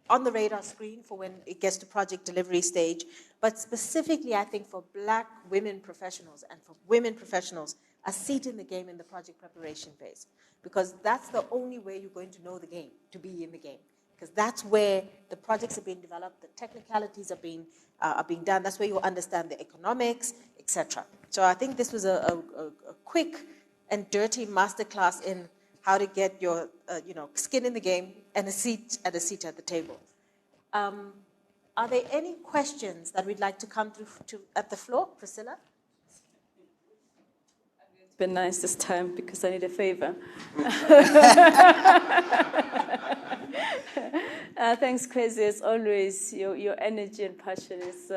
on the radar screen for when it gets to project delivery stage. But specifically, I think for Black women professionals and for women professionals, a seat in the game in the project preparation phase, because that's the only way you're going to know the game, to be in the game, because that's where the projects are being developed, the technicalities are being done. That's where you understand the economics, etc. So I think this was a quick and dirty masterclass in how to get your skin in the game and a seat at the table. Are there any questions that we'd like to come through at the floor? Priscilla? It's been nice this time because I need a favor. Thanks, Kwesi. As always, your energy and passion is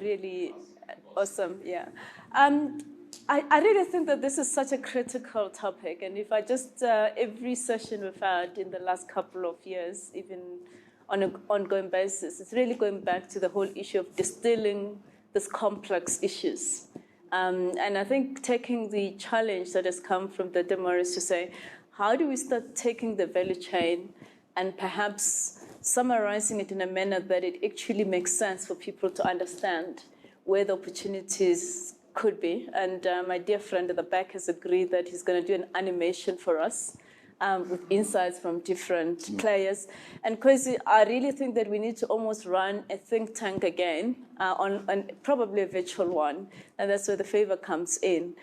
really awesome. Yeah. I really think that this is such a critical topic, and if I just, every session we've had in the last couple of years, even on an ongoing basis, it's really going back to the whole issue of distilling these complex issues. And I think taking the challenge that has come from the demos to say, how do we start taking the value chain and perhaps summarizing it in a manner that it actually makes sense for people to understand where the opportunities could be. And my dear friend at the back has agreed that he's going to do an animation for us with insights from different players. And Kwesi, I really think that we need to almost run a think tank again, on probably a virtual one, and that's where the favor comes in.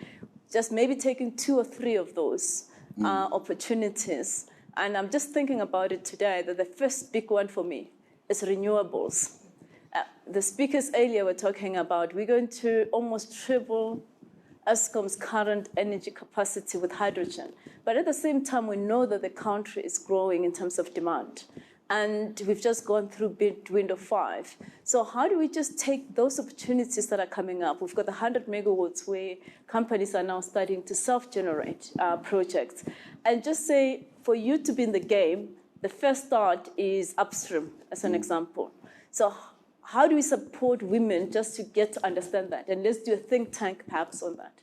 Just maybe taking 2 or 3 of those opportunities. And I'm just thinking about it today, that the first big one for me is renewables. The speakers earlier were talking about we're going to almost triple Eskom's current energy capacity with hydrogen. But at the same time, we know that the country is growing in terms of demand. And we've just gone through bid window 5. So how do we just take those opportunities that are coming up? We've got the 100 megawatts where companies are now starting to self-generate projects. And just say, for you to be in the game, the first start is upstream, as an example. So how do we support women just to get to understand that? And let's do a think tank perhaps on that.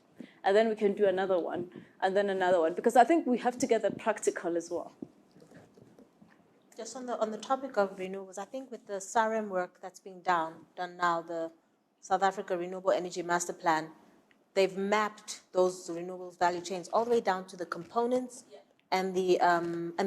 And then we can do another one, and then another one. Because I think we have to get that practical as well. Just on the topic of renewables, I think with the SAREM work that's being done now, the South Africa Renewable Energy Master Plan, they've mapped those renewables value chains all the way down to the components and the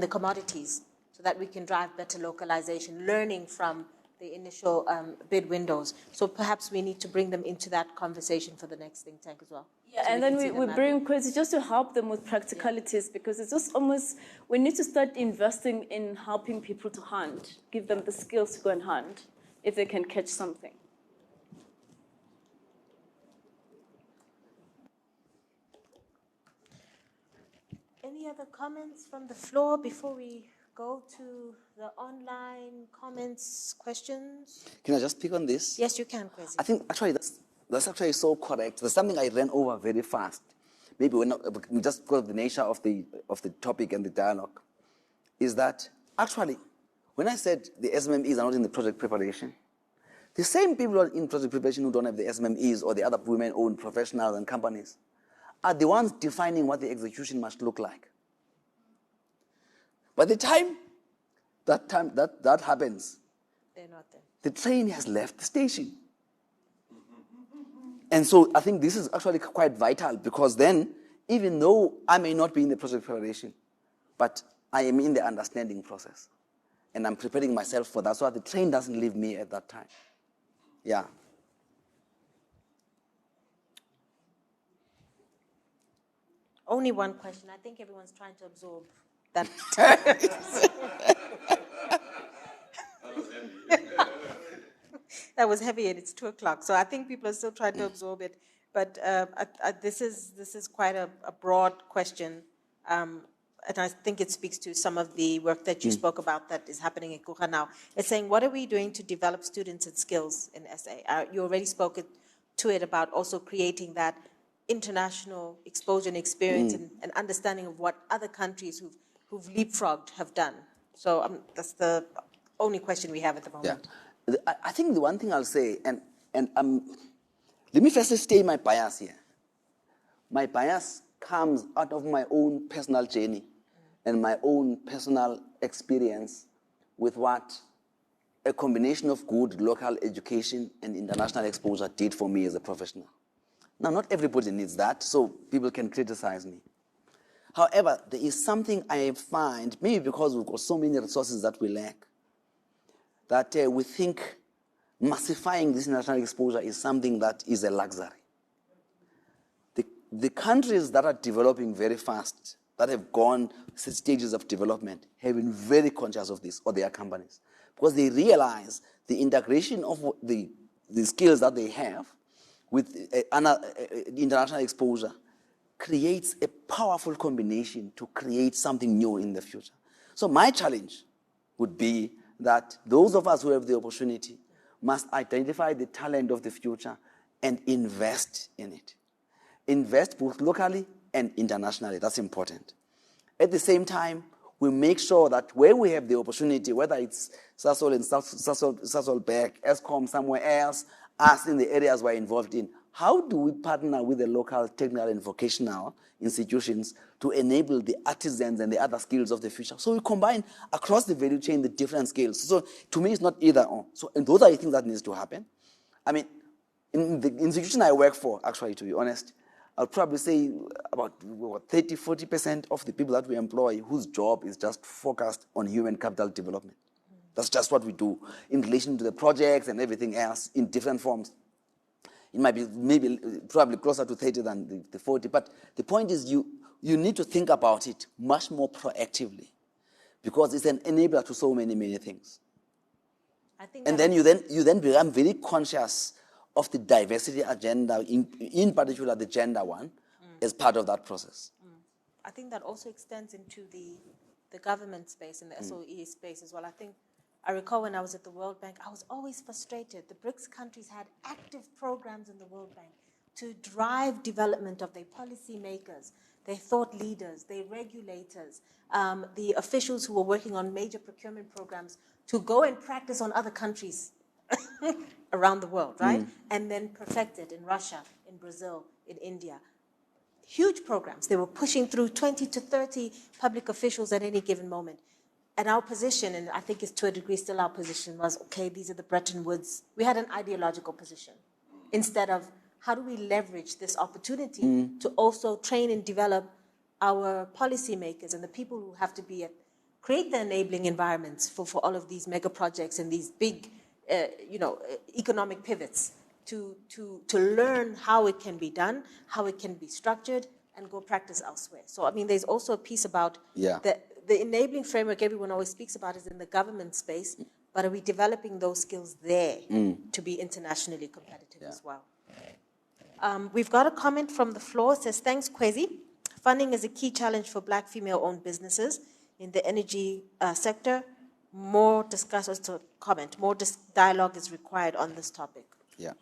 commodities, so that we can drive better localization, learning from the initial bid windows. So perhaps we need to bring them into that conversation for the next think tank as well. Yeah, so and then we bring Kwesi just to help them with practicalities, because it's just almost, we need to start investing in helping people to hunt, give them the skills to go and hunt if they can catch something. Any other comments from the floor before we go to the online comments, questions? Can I just pick on this? Yes, you can, Kwesi. I think actually that's actually so correct. There's something I ran over very fast. Maybe we're not, just because of the nature of the topic and the dialogue, is that actually, when I said the SMMEs are not in the project preparation, the same people who are in project preparation who don't have the SMMEs or the other women-owned professionals and companies are the ones defining what the execution must look like. By the time that happens, They're not there. the train has left the station. And so I think this is actually quite vital, because then, even though I may not be in the project preparation, but I am in the understanding process. And I'm preparing myself for that, so that the train doesn't leave me at that time. Yeah. Only one question. I think everyone's trying to absorb that. That was heavy, and it's 2:00, so I think people are still trying to absorb it. But this is quite a broad question, and I think it speaks to some of the work that you spoke about that is happening in Kucha now. It's saying, what are we doing to develop students and skills in SA? You already spoke to it about also creating that international exposure and experience and understanding of what other countries who've leapfrogged have done. So that's the only question we have at the moment. Yeah. I think the one thing I'll say, and let me first state my bias here. My bias comes out of my own personal journey and my own personal experience with what a combination of good local education and international exposure did for me as a professional. Now, not everybody needs that, so people can criticize me. However, there is something I find, maybe because we've got so many resources that we lack, that we think massifying this international exposure is something that is a luxury. The countries that are developing very fast, that have gone stages of development, have been very conscious of this, or their companies, because they realize the integration of the skills that they have with international exposure creates a powerful combination to create something new in the future. So my challenge would be that those of us who have the opportunity must identify the talent of the future and invest in it. Invest both locally and internationally. That's important. At the same time, we make sure that where we have the opportunity, whether it's Sasol and Sasolburg, ESCOM, somewhere else, us in the areas we're involved in, how do we partner with the local technical and vocational institutions to enable the artisans and the other skills of the future? So we combine across the value chain the different skills. So to me, it's not either or. So, and those are the things that needs to happen. I mean, in the institution I work for, actually, to be honest, I'll probably say about 30, 40% of the people that we employ whose job is just focused on human capital development. That's just what we do in relation to the projects and everything else in different forms. It might be probably closer to 30 than the 40, but the point is you need to think about it much more proactively because it's an enabler to so many, many things. I think and then you then become very conscious of the diversity agenda, in particular the gender one, as part of that process. I think that also extends into the government space and the SOE space as well. I recall when I was at the World Bank, I was always frustrated. The BRICS countries had active programs in the World Bank to drive development of their policy makers, their thought leaders, their regulators, the officials who were working on major procurement programs to go and practice on other countries around the world, right? And then perfect it in Russia, in Brazil, in India. Huge programs. They were pushing through 20 to 30 public officials at any given moment. And our position, and I think it's to a degree still our position, was, okay, these are the Bretton Woods. We had an ideological position instead of how do we leverage this opportunity to also train and develop our policymakers and the people who have to create the enabling environments for all of these mega projects and these big economic pivots to learn how it can be done, how it can be structured, and go practice elsewhere. So, I mean, there's also a piece about the enabling framework everyone always speaks about is in the government space, but are we developing those skills there to be internationally competitive as well? We've got a comment from the floor. It says, thanks, Kwezi. Funding is a key challenge for Black female-owned businesses in the energy sector. More dialogue is required on this topic. Yeah.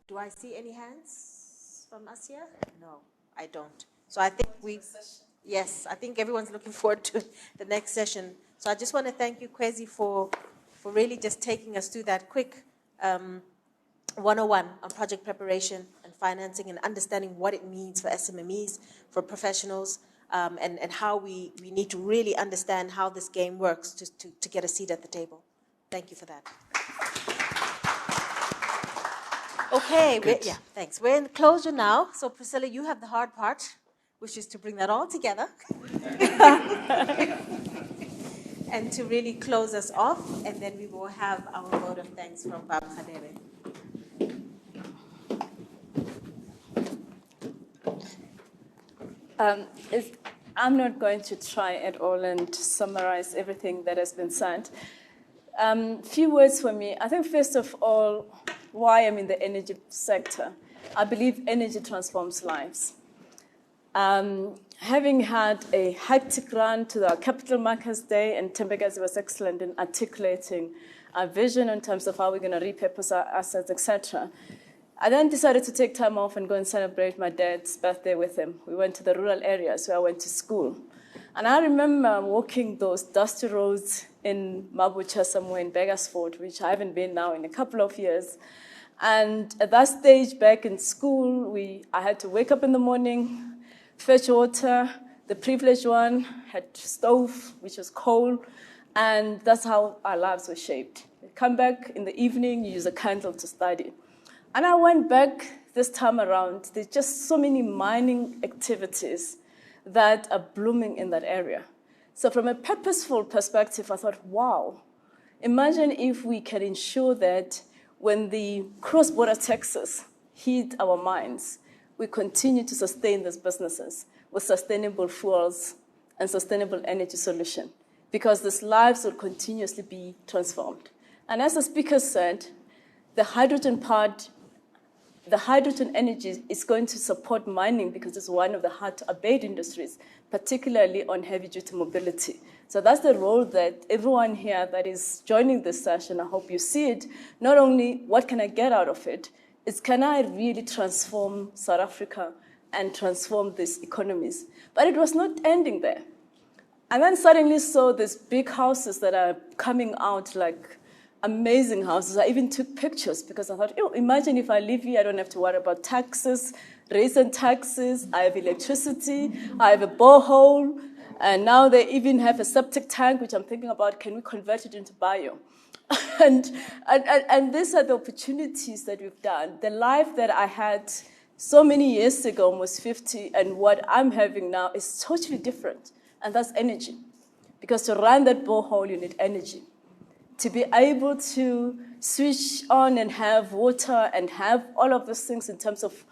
Do I see any hands from us here? No, I don't. So I think I think everyone's looking forward to the next session. So I just want to thank you, Kwezi, for really just taking us through that quick 101 on project preparation and financing and understanding what it means for SMMEs, for professionals, and how we need to really understand how this game works to get a seat at the table. Thank you for that. Okay, thanks. We're in closure now. So Priscilla, you have the hard part, which is to bring that all together and to really close us off, and then we will have our vote of thanks from Bab Khadere. I'm not going to try at all and summarize everything that has been said. Few words for me. I think, first of all, why I'm in the energy sector. I believe energy transforms lives. Having had a hectic run to the Capital Markets Day, and Tembekazi was excellent in articulating our vision in terms of how we're going to repurpose our assets, etc. I then decided to take time off and go and celebrate my dad's birthday with him. We went to the rural areas where I went to school. And I remember walking those dusty roads in Mabucha, somewhere in Beggarsford, which I haven't been now in a couple of years. And at that stage, back in school, I had to wake up in the morning, fetch water. The privileged one had stove, which was coal, and that's how our lives were shaped. You come back in the evening, you use a candle to study. And I went back this time around. There's just so many mining activities that are blooming in that area. So from a purposeful perspective, I thought, wow, imagine if we can ensure that when the cross-border taxes hit our mines, we continue to sustain these businesses with sustainable fuels and sustainable energy solution, because these lives will continuously be transformed. And as the speaker said, the hydrogen part, the hydrogen energy is going to support mining because it's one of the hard-to-abate industries, particularly on heavy-duty mobility. So that's the role that everyone here that is joining this session, I hope you see it, not only what can I get out of it, it's can I really transform South Africa and transform these economies. But it was not ending there. And then suddenly saw these big houses that are coming out like amazing houses. I even took pictures because I thought, imagine if I live here, I don't have to worry about taxes, raising taxes, I have electricity, I have a borehole, and now they even have a septic tank, which I'm thinking about, can we convert it into bio? and these are the opportunities that we've done. The life that I had so many years ago, almost 50, and what I'm having now is totally different, and that's energy. Because to run that borehole, you need energy. To be able to switch on and have water and have all of those things in terms of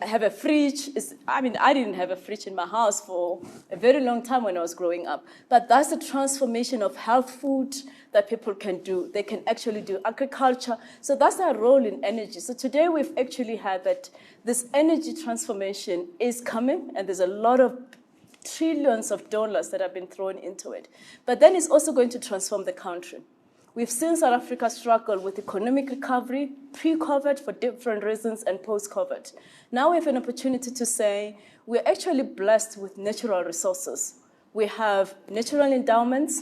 have a fridge. I didn't have a fridge in my house for a very long time when I was growing up. But that's the transformation of health food that people can do. They can actually do agriculture. So that's our role in energy. So today we've actually had that this energy transformation is coming, and there's a lot of trillions of dollars that have been thrown into it. But then it's also going to transform the country. We've seen South Africa struggle with economic recovery, pre-COVID for different reasons, and post-COVID. Now we have an opportunity to say we're actually blessed with natural resources. We have natural endowments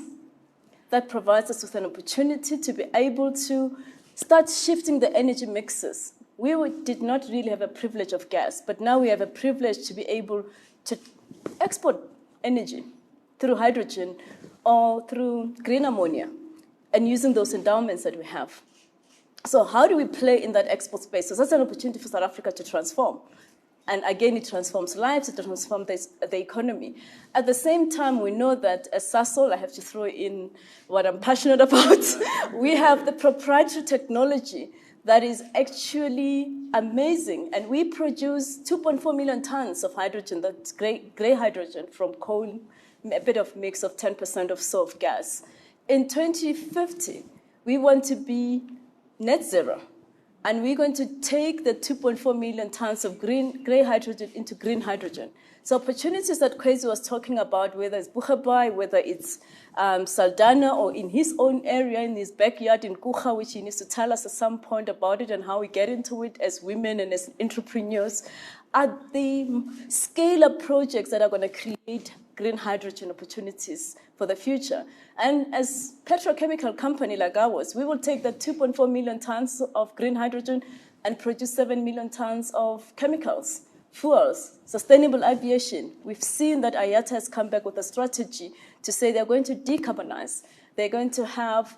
that provides us with an opportunity to be able to start shifting the energy mixes. We did not really have a privilege of gas, but now we have a privilege to be able to export energy through hydrogen or through green ammonia, and using those endowments that we have. So how do we play in that export space? So that's an opportunity for South Africa to transform. And again, it transforms lives, it transforms the economy. At the same time, we know that as Sasol, I have to throw in what I'm passionate about, we have the proprietary technology that is actually amazing. And we produce 2.4 million tons of hydrogen, that's gray hydrogen from coal, a bit of mix of 10% of soft gas. In 2050, we want to be net zero, and we're going to take the 2.4 million tons of gray hydrogen into green hydrogen. So opportunities that Kwesi was talking about, whether it's Buchabai, whether it's Saldanha, or in his own area, in his backyard in Kucha, which he needs to tell us at some point about it and how we get into it as women and as entrepreneurs, are the scale-up projects that are going to create green hydrogen opportunities for the future. And as a petrochemical company like ours, we will take the 2.4 million tons of green hydrogen and produce 7 million tons of chemicals, fuels, sustainable aviation. We've seen that IATA has come back with a strategy to say they're going to decarbonize. They're going to have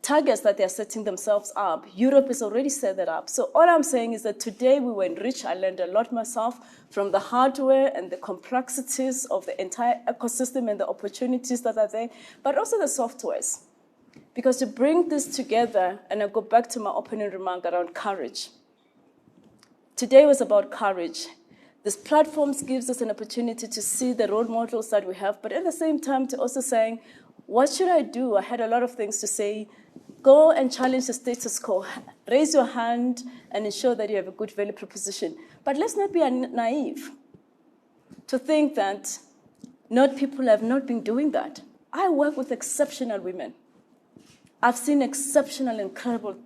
targets that they're setting themselves up. Europe has already set that up. So all I'm saying is that today we were enriched. I learned a lot myself from the hardware and the complexities of the entire ecosystem and the opportunities that are there, but also the softwares. Because to bring this together, and I go back to my opening remark around courage. Today was about courage. This platforms gives us an opportunity to see the role models that we have, but at the same time to also saying, what should I do? I had a lot of things to say. Go and challenge the status quo. Raise your hand and ensure that you have a good value proposition. But let's not be naive. to think that not people have not been doing that. I work with exceptional women. I've seen exceptional, incredible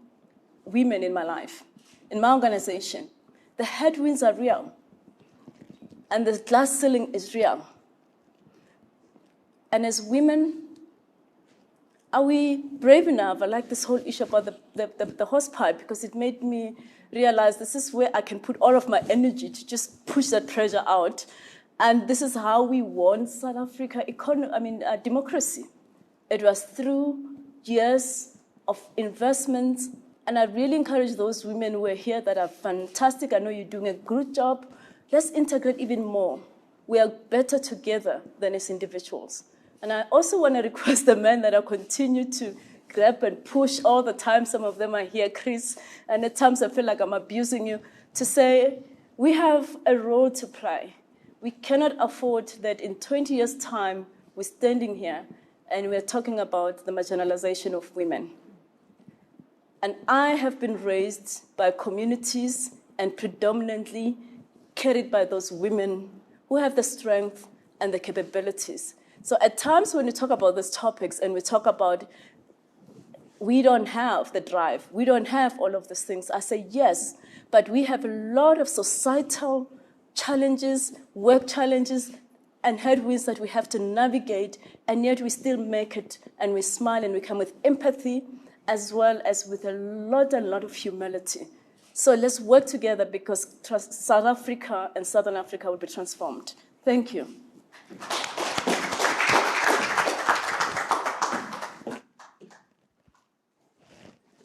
women in my life, in my organization. The headwinds are real, and the glass ceiling is real. And as women, are we brave enough? I like this whole issue about the horse pipe, because it made me realize this is where I can put all of my energy to just push that pressure out. And this is how we won South Africa democracy. It was through years of investments. And I really encourage those women who are here that are fantastic. I know you're doing a good job. Let's integrate even more. We are better together than as individuals. And I also want to request the men that I continue to grab and push all the time. Some of them are here, Chris, and at times I feel like I'm abusing you, to say we have a role to play. We cannot afford that in 20 years' time we're standing here and we're talking about the marginalization of women. And I have been raised by communities and predominantly carried by those women who have the strength and the capabilities. So at times when we talk about these topics and we talk about we don't have the drive, we don't have all of these things, I say yes, but we have a lot of societal challenges, work challenges, and headwinds that we have to navigate, and yet we still make it, and we smile and we come with empathy, as well as with a lot of humility. So let's work together, because South Africa and Southern Africa will be transformed. Thank you.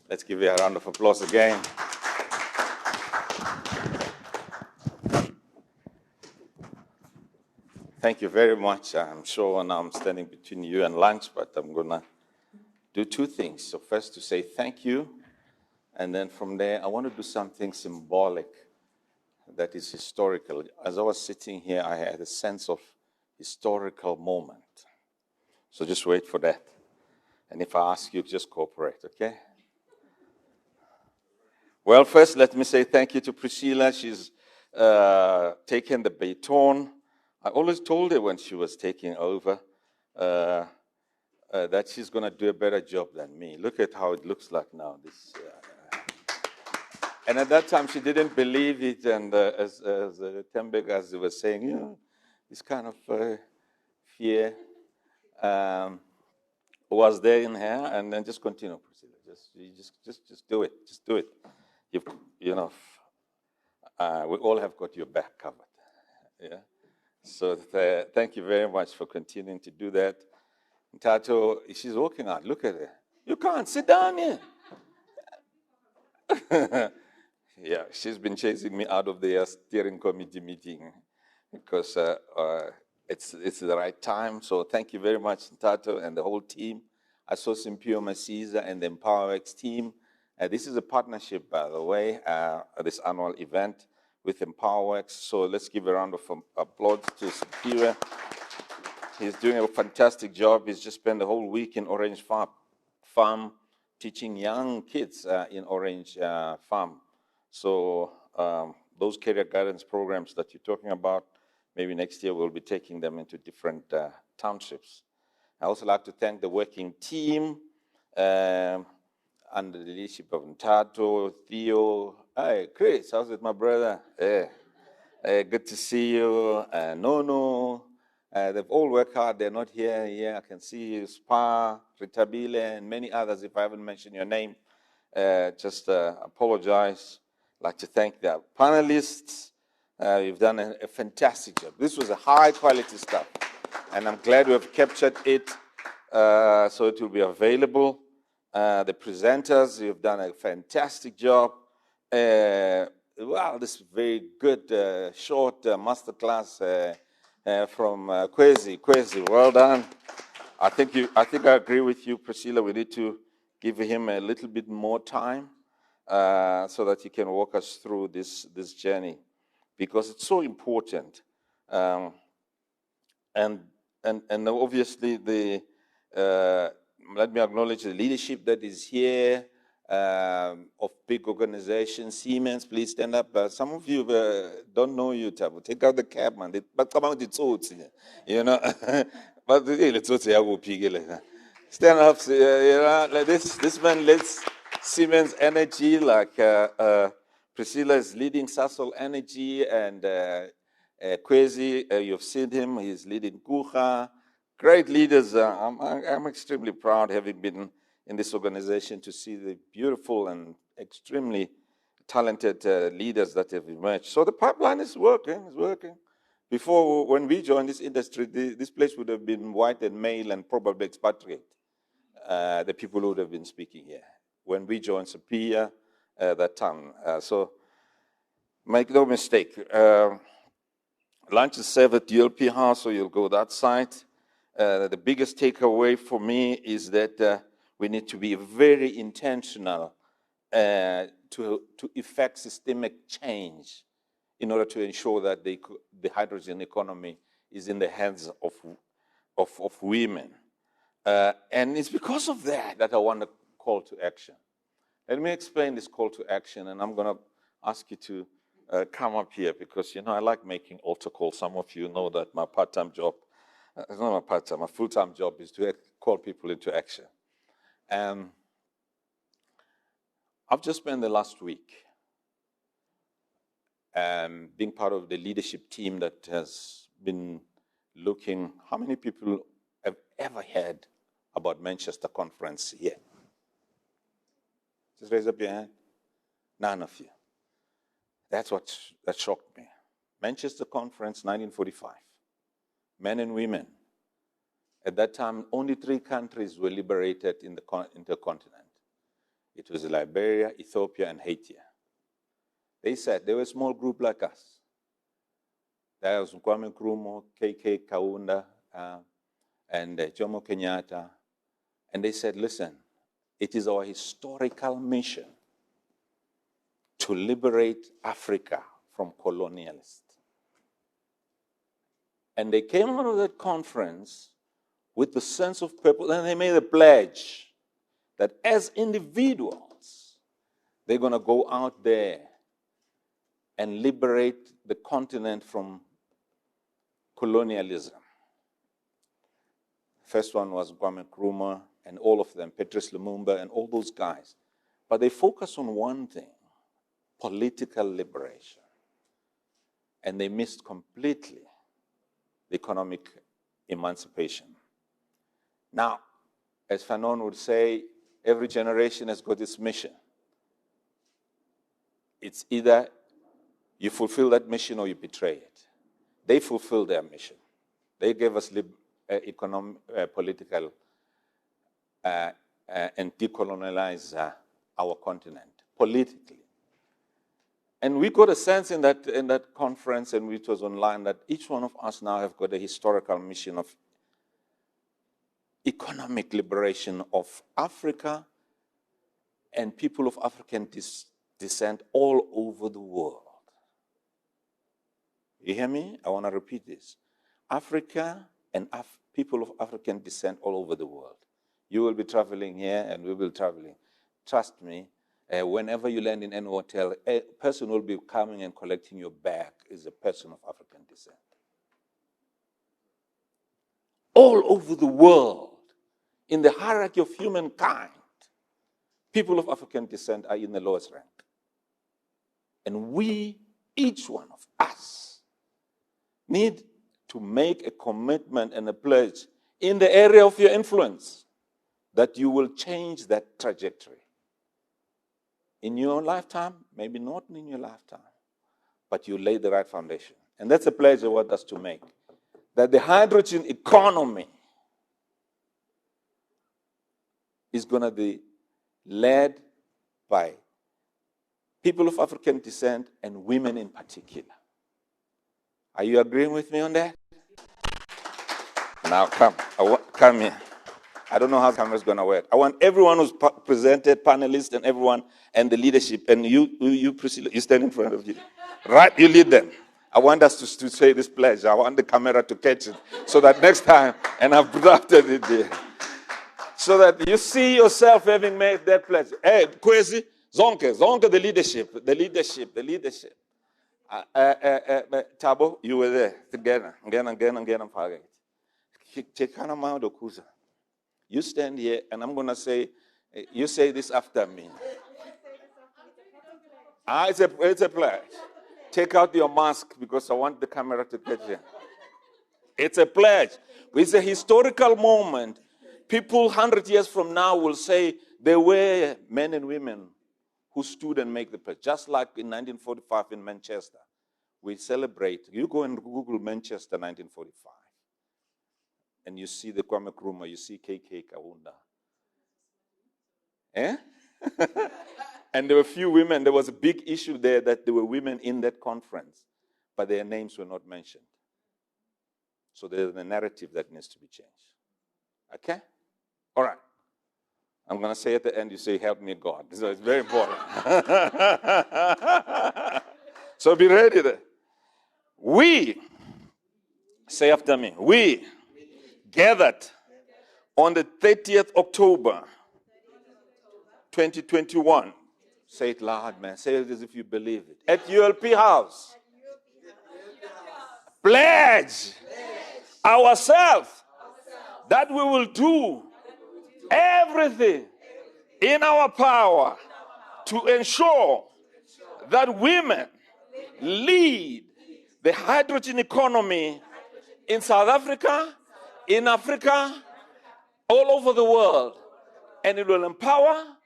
Let's give you a round of applause again. Thank you very much. I'm sure now I'm standing between you and lunch, but I'm going to do two things. So first to say thank you, and then from there I want to do something symbolic that is historical. As I was sitting here, I had a sense of historical moment. So just wait for that. And if I ask you, just cooperate, okay? Well, first, let me say thank you to Priscilla. She's taken the baton. I always told her when she was taking over that she's going to do a better job than me. Look at how it looks like now. And at that time, she didn't believe it. And as Tembek, as they were saying, you know, this kind of fear was there in her. And then just continue, Priscilla. Just do it. Just do it. We all have got your back covered. Yeah. So thank you very much for continuing to do that. Tato, she's walking out. Look at her. You can't sit down here. Yeah, she's been chasing me out of the steering committee meeting because it's the right time. So thank you very much, Tato, and the whole team. I saw Empowa Masiza and the Empowa team. This is a partnership, by the way, this annual event with Empowa. So let's give a round of applause to Empowa. He's doing a fantastic job. He's just spent the whole week in Orange Farm teaching young kids in Orange Farm. So those career guidance programs that you're talking about, maybe next year we'll be taking them into different townships. I also like to thank the working team under the leadership of Ntato, Theo. Hi, Chris, how's it, my brother? Good to see you. Nono. They've all worked hard. They're not here. Yeah, I can see you. Spa, Ritabile, and many others. If I haven't mentioned your name, just apologize. I'd like to thank the panelists. You've done a fantastic job. This was a high-quality stuff, and I'm glad we have captured it so it will be available. The presenters, you've done a fantastic job. Wow, this very good short masterclass from Kwezi, well done. I think I agree with you, Priscilla. We need to give him a little bit more time so that he can walk us through this journey, because it's so important. And obviously let me acknowledge the leadership that is here. of big organizations. Siemens, please stand up. Some of you don't know you, Tabu. Take out the cap, man. But come out, it's you know. But stand up, like this man leads Siemens Energy, like Priscilla is leading Sasol Energy, and Kwesi, you've seen him, he's leading Kucha. Great leaders. I'm extremely proud, having been in this organization, to see the beautiful and extremely talented leaders that have emerged. So the pipeline is working, Before, when we joined this industry, this place would have been white and male and probably expatriate, the people who would have been speaking here. When we joined Sapia, that time. So make no mistake, lunch is served at ULP House, so you'll go that side. The biggest takeaway for me is that we need to be very intentional to effect systemic change in order to ensure that the hydrogen economy is in the hands of women. And it's because of that I want to call to action. Let me explain this call to action, and I'm going to ask you to come up here, because, I like making altar calls. Some of you know that my part-time job, it's not my part-time, my full-time job is to call people into action. I've just spent the last week being part of the leadership team that has been looking. How many people have ever heard about Manchester Conference here? Just raise up your hand. None of you. That shocked me. Manchester Conference, 1945. Men and women. At that time, only 3 countries were liberated in the intercontinent. It was Liberia, Ethiopia, and Haiti. They said they were a small group like us. There was Kwame Nkrumah, KK Kaunda, and Jomo Kenyatta. And they said, listen, it is our historical mission to liberate Africa from colonialists. And they came out of that conference with the sense of purpose, and they made a pledge that as individuals, they're going to go out there and liberate the continent from colonialism. First one was Kwame Nkrumah and all of them, Patrice Lumumba and all those guys. But they focused on one thing, political liberation. And they missed completely the economic emancipation. Now, as Fanon would say, every generation has got its mission. It's either you fulfill that mission or you betray it. They fulfilled their mission. They gave us economic, political, and decolonialize our continent politically. And we got a sense in that conference, and it was online, that each one of us now have got a historical mission of economic liberation of Africa and people of African descent all over the world. You hear me? I want to repeat this. Africa and people of African descent all over the world. You will be traveling here, and we will be traveling. Trust me, whenever you land in any hotel, a person will be coming and collecting your bag is a person of African descent. All over the world, in the hierarchy of humankind, people of African descent are in the lowest rank. And we, each one of us, need to make a commitment and a pledge in the area of your influence that you will change that trajectory. In your lifetime, maybe not in your lifetime, but you lay the right foundation. And that's a pledge I want us to make. That the hydrogen economy is going to be led by people of African descent and women in particular. Are you agreeing with me on that? Now come here. I don't know how the camera is going to work. I want everyone who's presented, panelists, and everyone, and the leadership, and you, Priscilla, you stand in front of you. Right, you lead them. I want us to say this pledge. I want the camera to catch it so that next time, and I've drafted it there. So that you see yourself having made that pledge. Hey, Kwezi, zonke, the leadership. Tabo, you were there together. Again. You stand here, and I'm going to say, you say this after me. It's a pledge. Take out your mask because I want the camera to catch you. It's a pledge. It's a historical moment. People 100 years from now will say there were men and women who stood and made the pledge. Just like in 1945 in Manchester. We celebrate. You go and Google Manchester 1945. And you see the Kwame Nkrumah, you see KK Kaunda. Eh? And there were few women. There was a big issue there that there were women in that conference, but their names were not mentioned. So there's a narrative that needs to be changed. Okay? All right. I'm going to say at the end, you say, help me, God. So it's very important. So be ready there. We, say after me, we gathered on the 30th October, 2021. Say it loud, man. Say it as if you believe it. At ULP House. Pledge ourselves that we will do everything in our power to ensure that women lead the hydrogen economy in South Africa, in Africa, all over the world. And it will empower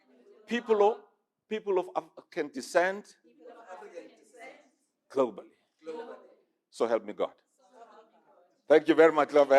people of African descent globally. So help me God. Thank you very much, love.